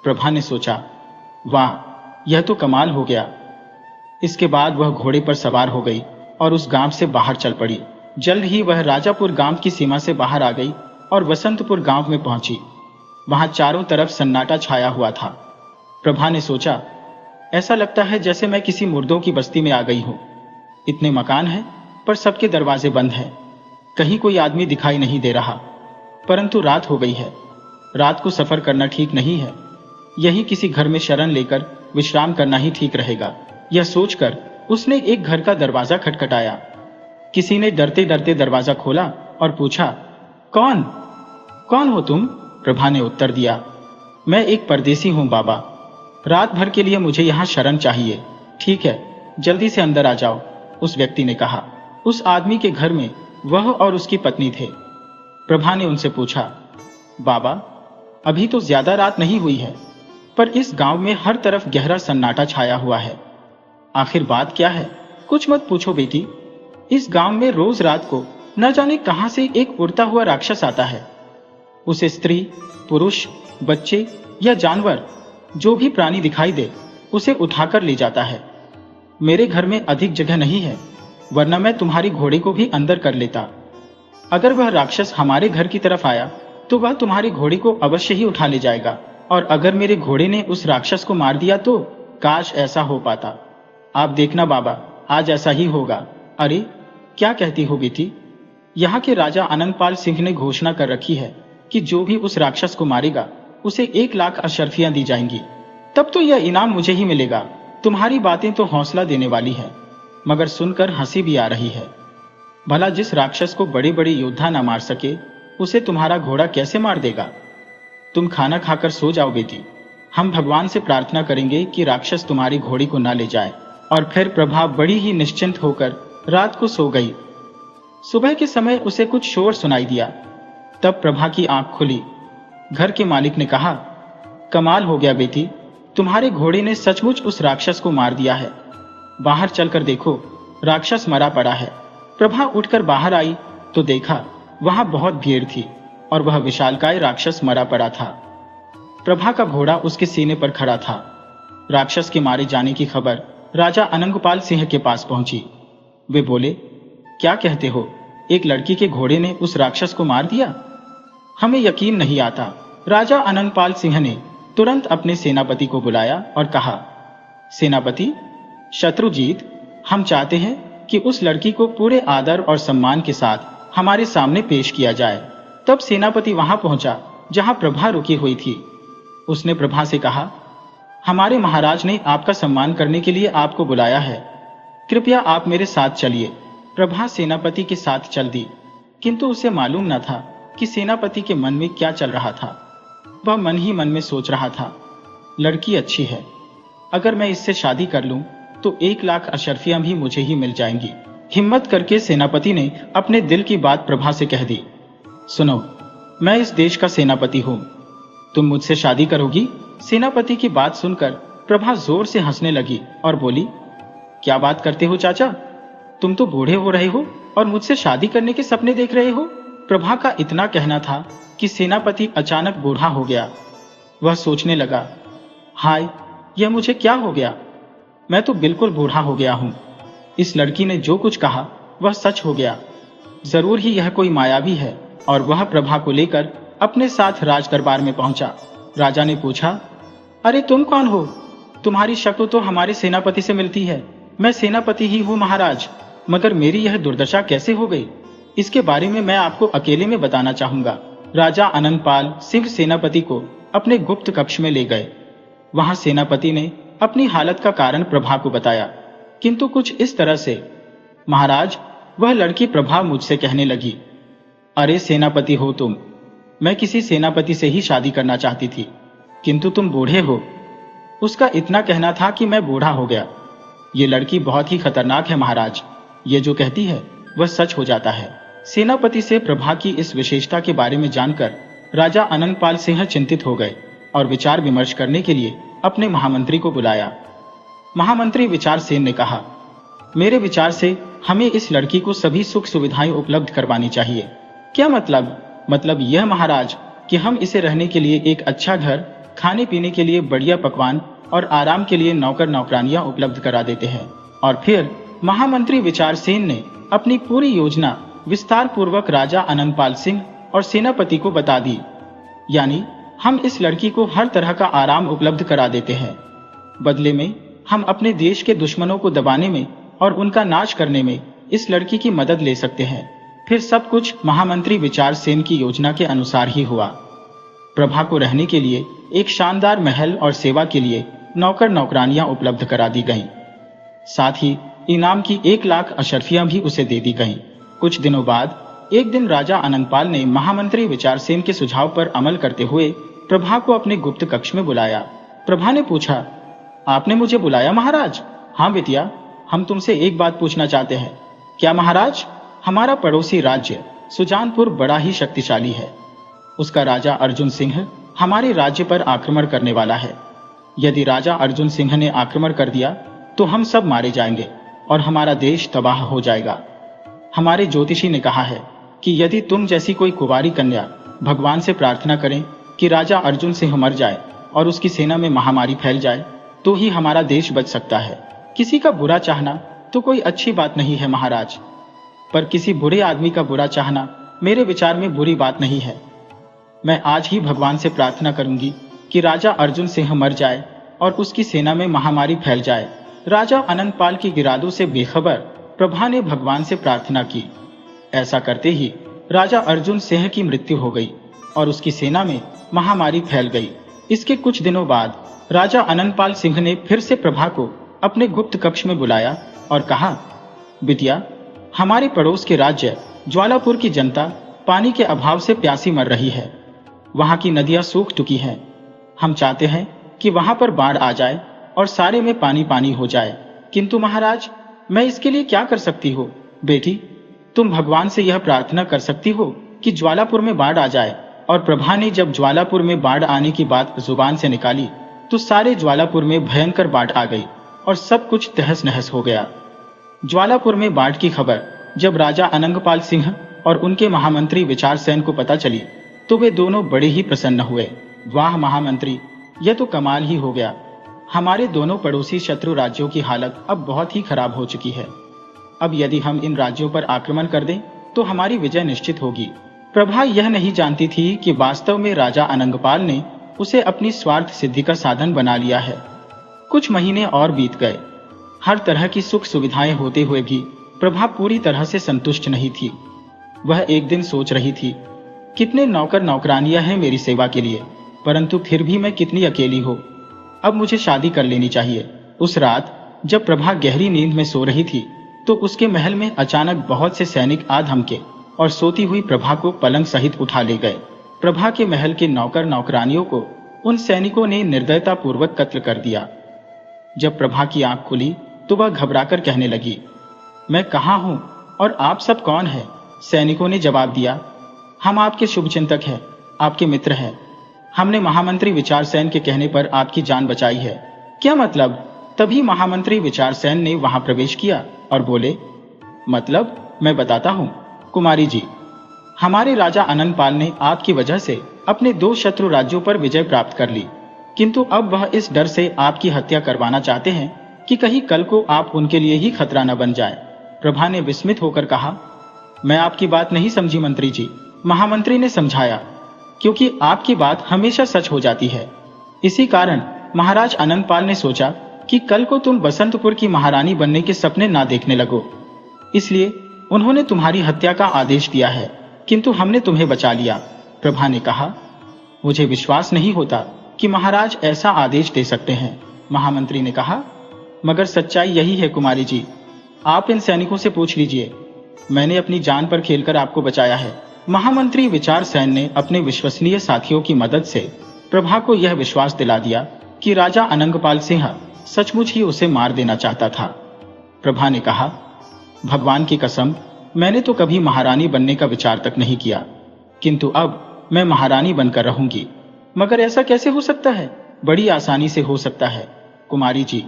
प्रभा ने सोचा, वाह, यह तो कमाल हो गया। इसके बाद वह घोड़े पर सवार हो गई और उस गांव से बाहर चल पड़ी। जल्द ही वह राजापुर गांव की सीमा से बाहर आ गई और वसंतपुर गांव में पहुंची। वहां चारों तरफ सन्नाटा छाया हुआ था। प्रभा ने सोचा, ऐसा लगता है जैसे मैं किसी मुर्दों की बस्ती में आ गई हूं। इतने मकान हैं पर सबके दरवाजे बंद हैं। कहीं कोई आदमी दिखाई नहीं दे रहा। परंतु रात हो गई है। रात को सफर करना ठीक नहीं है। यही किसी घर में शरण लेकर विश्राम करना ही ठीक रहेगा। यह सोचकर उसने एक घर का दरवाजा खटखटाया। किसी ने डरते डरते दरवाजा खोला और पूछा, कौन कौन हो तुम? प्रभा ने उत्तर दिया, मैं एक परदेसी हूं बाबा। रात भर के लिए मुझे यहां शरण चाहिए। ठीक है, जल्दी से अंदर आ जाओ, उस व्यक्ति ने कहा। उस आदमी के घर में वह और उसकी पत्नी थे। प्रभा ने उनसे पूछा, बाबा, अभी तो ज्यादा रात नहीं हुई है, पर इस गांव में हर तरफ गहरा सन्नाटा छाया हुआ है। आखिर बात क्या है? कुछ मत पूछो बेटी। इस गांव में रोज रात को न जाने कहां से एक उड़ता हुआ राक्षस आता है। उसे स्त्री, पुरुष, बच्चे या जानवर, जो भी प्राणी दिखाई दे, उसे उठाकर ले जाता है। मेरे घर में अधिक जगह नहीं है, वरना मैं तुम्हारी घोड़े को भी अंदर कर लेता। अगर वह राक्षस हमारे घर की तरफ आया तो वह तुम्हारी घोड़ी को अवश्य ही उठा ले जाएगा, और अगर मेरे घोड़े ने उस राक्षस को मार दिया तो काश ऐसा हो पाता। आप देखना बाबा, आज ऐसा ही होगा। अरे क्या कहती हो बेटी? यहाँ के राजा अनंगपाल सिंह ने घोषणा कर रखी है कि जो भी उस राक्षस को मारेगा उसे 1 लाख अशर्फियां दी जाएंगी। तब तो यह इनाम मुझे ही मिलेगा। तुम्हारी बातें तो हौसला देने वाली है, मगर सुनकर हंसी भी आ रही है। भला जिस राक्षस को बड़े बड़े योद्धा न मार सके, उसे तुम्हारा घोड़ा कैसे मार देगा? तुम खाना खाकर सो जाओ बेटी। हम भगवान से प्रार्थना करेंगे कि राक्षस तुम्हारी घोड़ी को ना ले जाए। और फिर प्रभा बड़ी ही निश्चिंत होकर रात को सो गई। सुबह के समय उसे कुछ शोर सुनाई दिया। तब प्रभा की आंख खुली। घर के मालिक ने कहा, कमाल हो गया बेटी, तुम्हारे घोड़े ने सचमुच उस राक्षस को मार दिया है। बाहर चलकर देखो, राक्षस मरा पड़ा है। प्रभा उठकर बाहर आई तो देखा वहां बहुत भीड़ थी और वह विशालकाय राक्षस मरा पड़ा था। प्रभा का घोड़ा उसके सीने पर खड़ा था। राक्षस के मारे जाने की खबर राजा अनंगपाल सिंह के पास पहुंची। वे बोले, क्या कहते हो? एक लड़की के घोड़े ने उस राक्षस को मार दिया? हमें यकीन नहीं आता। राजा अनंगपाल सिंह ने तुरंत अपने सेनापति को बुलाया और कहा, सेनापति शत्रुजीत, हम चाहते हैं कि उस लड़की को पूरे आदर और सम्मान के साथ हमारे सामने पेश किया जाए। तब सेनापति वहां पहुंचा जहां प्रभा रुकी हुई थी। उसने प्रभा से कहा, हमारे महाराज ने आपका सम्मान करने के लिए आपको बुलाया है, कृपया आप मेरे साथ चलिए। प्रभा सेनापति के साथ चल दी, किंतु उसे मालूम न था कि सेनापति के मन में क्या चल रहा था। वह मन ही मन में सोच रहा था, लड़की अच्छी है, अगर मैं इससे शादी कर लूं तो 1 लाख अशर्फियां भी मुझे ही मिल जाएंगी। हिम्मत करके सेनापति ने अपने दिल की बात प्रभा से कह दी। सुनो, मैं इस देश का सेनापति हूं, तुम मुझसे शादी करोगी? सेनापति की बात सुनकर प्रभा जोर से हंसने लगी और बोली, क्या बात करते हो चाचा, तुम तो बूढ़े हो रहे हो और मुझसे शादी करने के सपने देख रहे हो। प्रभा का इतना कहना था कि सेनापति अचानक बूढ़ा हो गया। वह सोचने लगा, हाय, यह मुझे क्या हो गया? मैं तो बिल्कुल बूढ़ा हो गया हूं। इस लड़की ने जो कुछ कहा वह सच हो गया। जरूर ही यह कोई मायावी है। और वह प्रभा को लेकर अपने साथ राज दरबार में पहुंचा। राजा ने पूछा, अरे तुम कौन हो? तुम्हारी शक्ल तो हमारे सेनापति से मिलती है। मैं सेनापति ही हूं महाराज, मगर मेरी यह दुर्दशा कैसे हो गई, इसके बारे में मैं आपको अकेले में बताना चाहूंगा। राजा अनंगपाल सिंह सेनापति को अपने गुप्त कक्ष में ले गए। वहां सेनापति ने अपनी हालत का कारण प्रभा को बताया, किंतु कुछ इस तरह से, महाराज, वह लड़की प्रभा मुझसे कहने लगी, अरे सेनापति हो तुम, मैं किसी सेनापति से ही शादी करना चाहती थी, किंतु तुम बूढ़े हो। उसका इतना कहना था कि मैं बूढ़ा हो गया। ये लड़की बहुत ही खतरनाक है महाराज, ये जो कहती है वह सच हो जाता है। सेनापति से प्रभा की इस विशेषता के बारे में जानकर राजा अनंगपाल सिंह चिंतित हो गए और विचार विमर्श करने के लिए अपने महामंत्री को बुलाया। महामंत्री विचार सेन ने कहा, मेरे विचार से हमें इस लड़की को सभी सुख सुविधाएं उपलब्ध करवानी चाहिए। क्या मतलब? मतलब यह महाराज कि हम इसे रहने के लिए एक अच्छा घर, खाने पीने के लिए बढ़िया पकवान और आराम के लिए नौकर नौकरानियां उपलब्ध करा देते हैं। और फिर महामंत्री विचार सेन ने अपनी पूरी योजना विस्तार पूर्वक राजा अनंगपाल सिंह और सेनापति को बता दी। यानी हम इस लड़की को हर तरह का आराम उपलब्ध करा देते हैं। बदले में हम अपने देश के दुश्मनों को दबाने में और उनका नाश करने में इस लड़की की मदद ले सकते हैं। फिर सब कुछ महामंत्री विचार सेन की योजना के अनुसार ही हुआ। प्रभा को रहने के लिए एक शानदार महल और सेवा के लिए नौकर नौकरानियां उपलब्ध करा दी गईं। साथ ही इनाम की 1 लाख अशर्फियां भी उसे दे दी गईं। कुछ दिनों बाद एक दिन राजा अनंगपाल ने महामंत्री विचार सेन के सुझाव पर अमल करते हुए प्रभा को अपने गुप्त कक्ष में बुलाया। प्रभा ने पूछा, आपने मुझे बुलाया महाराज? हाँ बेटिया, हम तुमसे एक बात पूछना चाहते हैं। क्या महाराज? हमारा पड़ोसी राज्य सुजानपुर बड़ा ही शक्तिशाली है। उसका राजा अर्जुन सिंह हमारे राज्य पर आक्रमण करने वाला है। यदि राजा अर्जुन सिंह ने आक्रमण कर दिया तो हम सब मारे जाएंगे और हमारा देश तबाह हो जाएगा। हमारे ज्योतिषी ने कहा है कि यदि तुम जैसी कोई कुंवारी कन्या भगवान से प्रार्थना करें कि राजा अर्जुन सिंह मर जाए और उसकी सेना में महामारी फैल जाए तो ही हमारा देश बच सकता है। किसी का बुरा चाहना तो कोई अच्छी बात नहीं है महाराज, पर किसी बुरे आदमी का बुरा चाहना मेरे विचार में बुरी बात नहीं है। मैं आज ही भगवान से प्रार्थना करूंगी कि राजा अर्जुन सिंह मर जाए और उसकी सेना में महामारी फैल जाए। राजा अनंतपाल की गिरादों से बेखबर प्रभा ने भगवान से प्रार्थना की। ऐसा करते ही राजा अर्जुन सिंह की मृत्यु हो गई और उसकी सेना में महामारी फैल गई। इसके कुछ दिनों बाद राजा अनंतपाल सिंह ने फिर से प्रभा को अपने गुप्त कक्ष में बुलाया और कहा, बिटिया, हमारे पड़ोस के राज्य ज्वालापुर की जनता पानी के अभाव से प्यासी मर रही है। वहां की नदियां सूख चुकी हैं। हम चाहते हैं कि वहां पर बाढ़ आ जाए और सारे में पानी पानी हो जाए, किंतु महाराज, मैं इसके लिए क्या कर सकती हूँ? बेटी, तुम भगवान से यह प्रार्थना कर सकती हो कि ज्वालापुर में बाढ़ आ जाए। और प्रभा ने जब ज्वालापुर में बाढ़ आने की बात जुबान से निकाली तो सारे ज्वालापुर में भयंकर बाढ़ आ गई और सब कुछ तहस नहस हो गया। ज्वालापुर में बाढ़ की खबर जब राजा अनंगपाल सिंह और उनके महामंत्री विचार सेन को पता चली तो वे दोनों बड़े ही प्रसन्न हुए। वाह महामंत्री, यह तो कमाल ही हो गया। हमारे दोनों पड़ोसी शत्रु राज्यों की हालत अब बहुत ही खराब हो चुकी है। अब यदि हम इन राज्यों पर आक्रमण कर दें तो हमारी विजय निश्चित होगी। प्रभा यह नहीं जानती थी कि वास्तव में राजा अनंगपाल ने उसे अपनी स्वार्थ सिद्धि का साधन बना लिया है। कुछ महीने और बीत गए। हर तरह की सुख सुविधाएं होते हुए भी प्रभा पूरी तरह से संतुष्ट नहीं थी। वह एक दिन सोच रही थी, कितने नौकर नौकरानियां हैं मेरी सेवा के लिए, परंतु फिर भी मैं कितनी अकेली हूँ। अब मुझे शादी कर लेनी चाहिए। उस रात जब प्रभा गहरी नींद में सो रही थी तो उसके महल में अचानक बहुत से सैनिक आ धमके और सोती हुई प्रभा को पलंग सहित उठा ले गए। प्रभा के महल के नौकर नौकरानियों को उन सैनिकों ने निर्दयता पूर्वक कत्ल कर दिया। जब प्रभा की आंख खुली तो वह घबराकर कहने लगी, मैं कहाँ हूँ और आप सब कौन है? सैनिकों ने जवाब दिया, हम आपके शुभचिंतक हैं, आपके मित्र हैं। हमने महामंत्री विचार सेन के कहने पर आपकी जान बचाई है। क्या मतलब? तभी महामंत्री विचार सेन ने वहां प्रवेश किया और बोले, मतलब मैं बताता हूँ कुमारी जी, हमारे राजा अनंतपाल ने आपकी वजह से अपने 2 शत्रु राज्यों पर विजय प्राप्त कर ली, किंतु अब वह इस डर से आपकी हत्या करवाना चाहते हैं कि कहीं कल को आप उनके लिए ही खतरा न बन जाए। प्रभा ने विस्मित होकर कहा, मैं आपकी बात नहीं समझी मंत्री जी। महामंत्री ने समझाया, क्योंकि आपकी बात हमेशा सच हो जाती है। इसी कारण महाराज अनंतपाल ने सोचा कि कल को तुम बसंतपुर की महारानी बनने के सपने ना देखने लगो, इसलिए उन्होंने तुम्हारी हत्या का आदेश दिया है, किंतु हमने तुम्हें बचा लिया। प्रभा ने कहा, मुझे विश्वास नहीं होता कि महाराज ऐसा आदेश दे सकते हैं। महामंत्री ने कहा, मगर सच्चाई यही है कुमारी जी, आप इन सैनिकों से पूछ लीजिए। मैंने अपनी जान पर खेलकर आपको बचाया है। महामंत्री विचार सेन ने अपने विश्वसनीय साथियों की मदद से प्रभा को यह विश्वास दिला दिया कि राजा अनंगपाल सिंह सचमुच ही उसे मार देना चाहता था। प्रभा ने कहा, भगवान की कसम, मैंने तो कभी महारानी बनने का विचार तक नहीं किया, किंतु अब मैं महारानी बनकर रहूंगी। मगर ऐसा कैसे हो सकता है? बड़ी आसानी से हो सकता है कुमारी जी।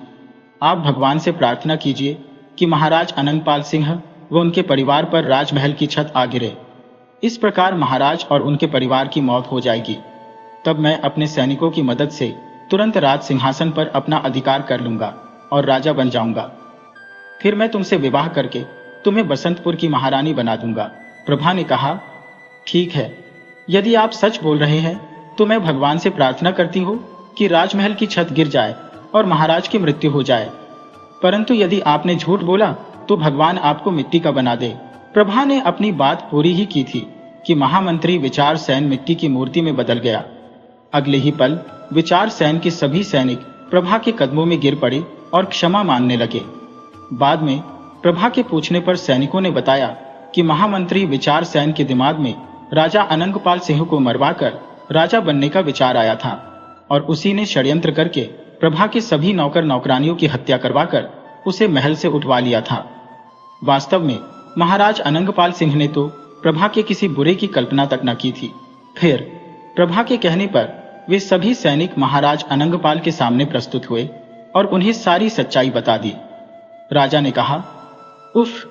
आप भगवान से प्रार्थना कीजिए कि महाराज अनंतपाल सिंह व उनके परिवार पर राजमहल की छत आ गिरे। इस प्रकार महाराज और उनके परिवार की मौत हो जाएगी। तब मैं अपने सैनिकों की मदद से तुरंत राज सिंहासन पर अपना अधिकार कर लूंगा और राजा बन जाऊंगा। फिर मैं तुमसे विवाह करके तुम्हें बसंतपुर की महारानी बना दूंगा। प्रभा ने कहा, ठीक है, यदि आप सच बोल रहे हैं तो मैं भगवान से प्रार्थना करती हूँ कि राजमहल की छत गिर जाए और महाराज की मृत्यु हो जाए, परंतु यदि आपने झूठ बोला तो भगवान आपको मिट्टी का बना दे। प्रभा ने अपनी बात पूरी ही की थी कि महामंत्री विचार सेन मिट्टी की मूर्ति में बदल गया। अगले ही पल विचार सेन के सभी सैनिक प्रभा के कदमों में गिर पड़े और क्षमा मांगने लगे। बाद में प्रभा के पूछने पर सैनिकों ने बताया कि महामंत्री विचार सेन के दिमाग में राजा अनंगपाल सिंह को मरवाकर राजा बनने का विचार आया था और उसी ने षड्यंत्र करके प्रभा के सभी नौकर नौकरानियों की हत्या करवाकर उसे महल से उठवा लिया था। वास्तव में महाराज अनंगपाल सिंह ने तो प्रभा के किसी बुरे की कल्पना तक न की थी। फिर प्रभा के कहने पर वे सभी सैनिक महाराज अनंगपाल के सामने प्रस्तुत हुए और उन्हें सारी सच्चाई बता दी। राजा ने कहा, उफ,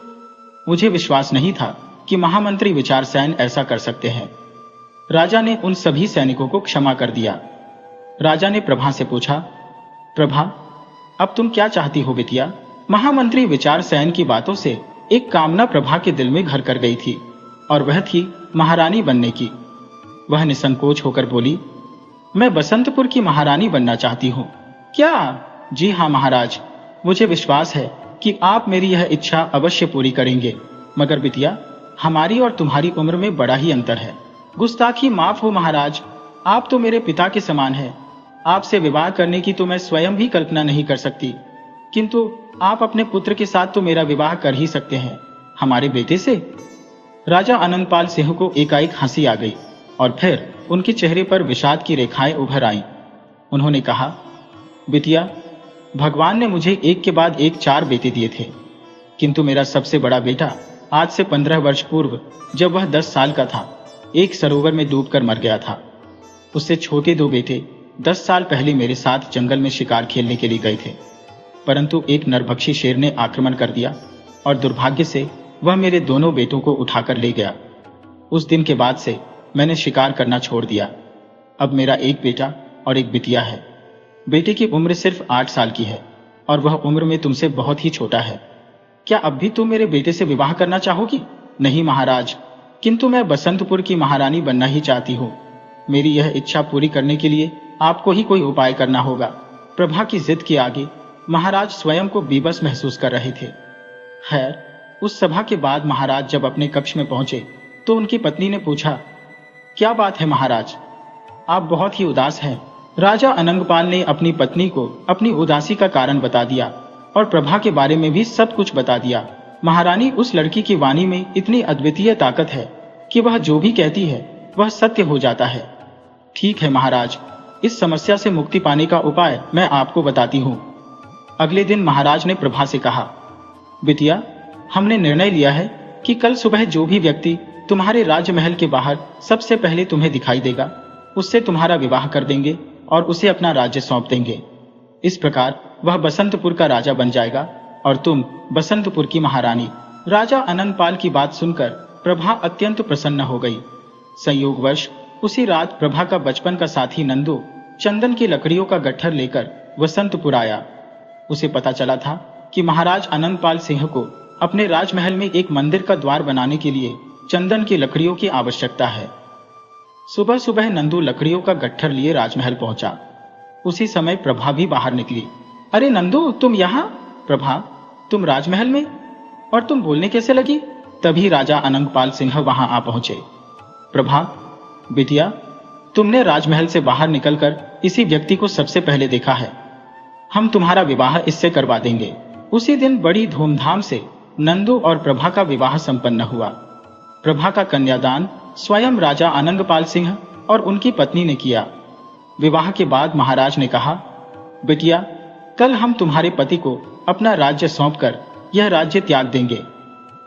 मुझे विश्वास नहीं था कि महामंत्री विचारसेन ऐसा कर सकते हैं। राजा ने उन सभी सैनिकों को क्षमा कर दिया। राजा ने प्रभा से पूछा, प्रभा, अब तुम क्या चाहती हो बिटिया? महामंत्री विचारसेन की बातों से एक कामना प्रभा के दिल में घर कर गई थी और वह थी महारानी बनने की। वह निसंकोच होकर बोली, मैं बसंतपुर की महारानी बनना चाहती हूँ। क्या? जी हाँ महाराज, मुझे विश्वास है कि आप मेरी यह इच्छा अवश्य पूरी करेंगे। मगर बिटिया, हमारी और तुम्हारी उम्र में बड़ा ही अंतर है। गुस्ताखी माफ हो महाराज, आप तो मेरे पिता के समान हैं। आपसे विवाह करने की तो मैं स्वयं भी कल्पना नहीं कर सकती, किंतु आप अपने पुत्र के साथ तो मेरा विवाह कर ही सकते हैं, हमारे बेटे से। राजा अनंगपाल सिंह को एकाएक हंसी आ गई और फिर उनके चेहरे पर विषाद की रेखाएं उभर आईं। उन्होंने कहा, बिटिया, भगवान ने मुझे एक के बाद एक 4 बेटे दिए थे, किंतु मेरा सबसे बड़ा बेटा आज से 15 वर्ष पूर्व, जब वह 10 साल का था, एक सरोवर में डूबकर मर गया था। उससे छोटे 2 बेटे 10 साल पहले मेरे साथ जंगल में शिकार खेलने के लिए गए थे, परंतु एक नरभक्षी शेर ने आक्रमण कर दिया और दुर्भाग्य से वह मेरे दोनों बेटों को उठाकर ले गया। उस दिन के बाद से मैंने शिकार करना छोड़ दिया। अब मेरा एक बेटा और एक बिटिया है। बेटे की उम्र सिर्फ 8 साल की है और वह उम्र में तुमसे बहुत ही छोटा है। क्या अब भी तुम मेरे बेटे से विवाह करना चाहोगी? नहीं महाराज, किंतु मैं बसंतपुर की महारानी बनना ही चाहती हूँ। मेरी यह इच्छा पूरी करने के लिए आपको ही कोई उपाय करना होगा। प्रभा की जिद के आगे महाराज स्वयं को बेबस महसूस कर रहे थे। खैर, उस सभा के बाद महाराज जब अपने कक्ष में पहुंचे तो उनकी पत्नी ने पूछा, क्या बात है महाराज, आप बहुत ही उदास हैं। राजा अनंगपाल ने अपनी पत्नी को अपनी उदासी का कारण बता दिया और प्रभा के बारे में भी सब कुछ बता दिया। महारानी, उस लड़की की वाणी में इतनी अद्वितीय ताकत है कि वह जो भी कहती है वह सत्य हो जाता है। ठीक है महाराज, इस समस्या से मुक्ति पाने का उपाय मैं आपको बताती हूँ। अगले दिन महाराज ने प्रभा से कहा, बिटिया, हमने निर्णय लिया है कि कल सुबह जो भी व्यक्ति तुम्हारे राजमहल के बाहर सबसे पहले तुम्हें दिखाई देगा, उससे तुम्हारा विवाह कर देंगे और उसे अपना राज्य सौंप देंगे। इस प्रकार वह बसंतपुर का राजा बन जाएगा और तुम बसंतपुर की महारानी। राजा अनंगपाल की बात सुनकर प्रभा अत्यंत प्रसन्न हो गई। संयोगवश उसी रात प्रभा का बचपन का साथी नंदू चंदन की लकड़ियों का गट्ठर लेकर बसंतपुर आया। उसे पता चला था कि महाराज अनंगपाल सिंह को अपने राजमहल में एक मंदिर का द्वार बनाने के लिए चंदन की लकड़ियों की आवश्यकता है। सुबह सुबह नंदू लकड़ियों का गट्ठर लिए राजमहल पहुंचा। उसी समय प्रभा भी बाहर निकली। अरे नंदू, तुम यहाँ? प्रभा, तुम राजमहल में? और तुम बोलने कैसे लगी? तभी राजा अनंगपाल सिंह वहां आ पहुंचे। प्रभा, बिटिया, तुमने राजमहल से बाहर निकलकर इसी व्यक्ति को सबसे पहले देखा है। हम तुम्हारा विवाह इससे करवा देंगे। उसी दिन बड़ी धूमधाम से नंदू और प्रभा का विवाह संपन्न हुआ। प्रभा का कन्यादान स्वयं राजा अनंगपाल सिंह और उनकी पत्नी ने किया। विवाह के बाद महाराज ने कहा, बिटिया, कल हम तुम्हारे पति को अपना राज्य सौंपकर यह राज्य त्याग देंगे।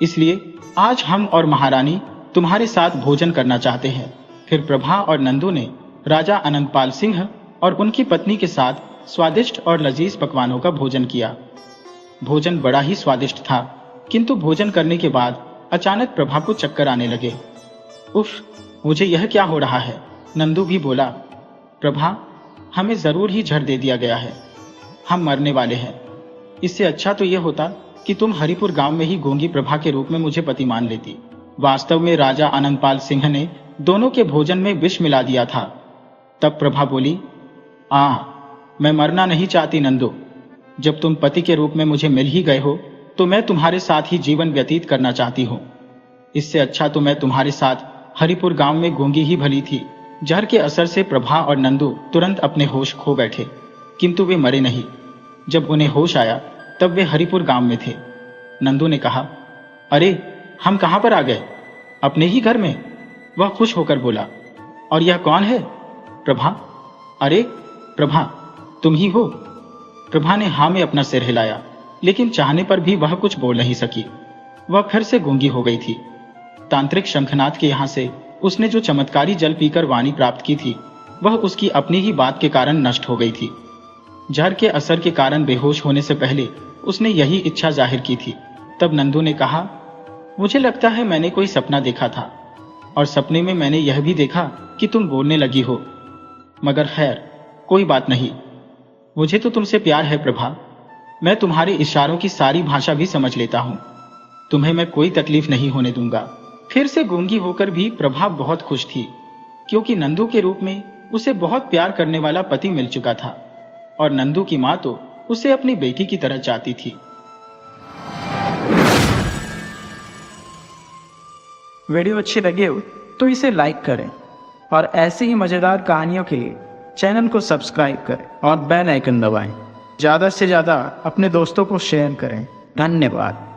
इसलिए आज हम और महारानी तुम्हारे साथ भोजन करना चाहते हैं। फिर प्रभा और नंदू ने राजा अनंगपाल सिंह और उनकी पत्नी के साथ स्वादिष्ट और लजीज पकवानों का भोजन किया। भोजन बड़ा ही स्वादिष्ट था, किंतु भोजन करने के बाद अचानक प्रभा को चक्कर आने लगे। उफ, मुझे यह क्या हो रहा है? नंदू भी बोला, प्रभा, हमें जरूर ही झड़ दे दिया गया है। हम मरने वाले हैं। इससे अच्छा तो यह होता कि तुम हरिपुर गांव में ही गूंगी प्रभा के रूप में मुझे पति मान लेती। वास्तव में राजा अनंगपाल सिंह ने दोनों के भोजन में विष मिला दिया था। तब प्रभा बोली, मैं मरना नहीं चाहती नंदू। जब तुम पति के रूप में मुझे मिल ही गए हो तो मैं तुम्हारे साथ ही जीवन व्यतीत करना चाहती हूँ। इससे अच्छा तो मैं तुम्हारे साथ हरिपुर गांव में गूंगी ही भली थी। जहर के असर से प्रभा और नंदू तुरंत अपने होश खो बैठे, किंतु वे मरे नहीं। जब उन्हें होश आया तब वे हरिपुर गांव में थे। नंदू ने कहा, अरे, हम कहां पर आ गए? अपने ही घर में। वह खुश होकर बोला, और यह कौन है? प्रभा। अरे प्रभा, तुम ही हो? प्रभा ने हाँ में अपना सिर हिलाया। लेकिन चाहने पर भी वह कुछ बोल नहीं सकी। वह फिर से गूंगी हो गई थी। तांत्रिक शंखनाथ के यहाँ से उसने जो चमत्कारी जल पीकर वाणी प्राप्त की थी, वह उसकी अपनी ही बात के कारण नष्ट हो गई थी। जहर के असर के कारण बेहोश होने से पहले उसने यही इच्छा जाहिर की थी। तब नंदू ने कहा, मुझे लगता है मैंने कोई सपना देखा था, और सपने में मैंने यह भी देखा कि तुम बोलने लगी हो। मगर खैर, कोई बात नहीं। मुझे तो तुमसे प्यार है प्रभा। मैं तुम्हारे इशारों की सारी भाषा भी समझ लेता हूं। तुम्हें मैं कोई तकलीफ नहीं होने दूंगा। फिर से गूंगी होकर भी प्रभा बहुत खुश थी, क्योंकि नंदू के रूप में उसे बहुत प्यार करने वाला पति मिल चुका था, और नंदू की मां तो उसे अपनी बेटी की तरह चाहती थी। वीडियो अच्छी लगी हो तो इसे लाइक करें, और ऐसी ही मजेदार कहानियों के लिए चैनल को सब्सक्राइब करें और बेल आइकन दबाएं। ज़्यादा से ज़्यादा अपने दोस्तों को शेयर करें। धन्यवाद।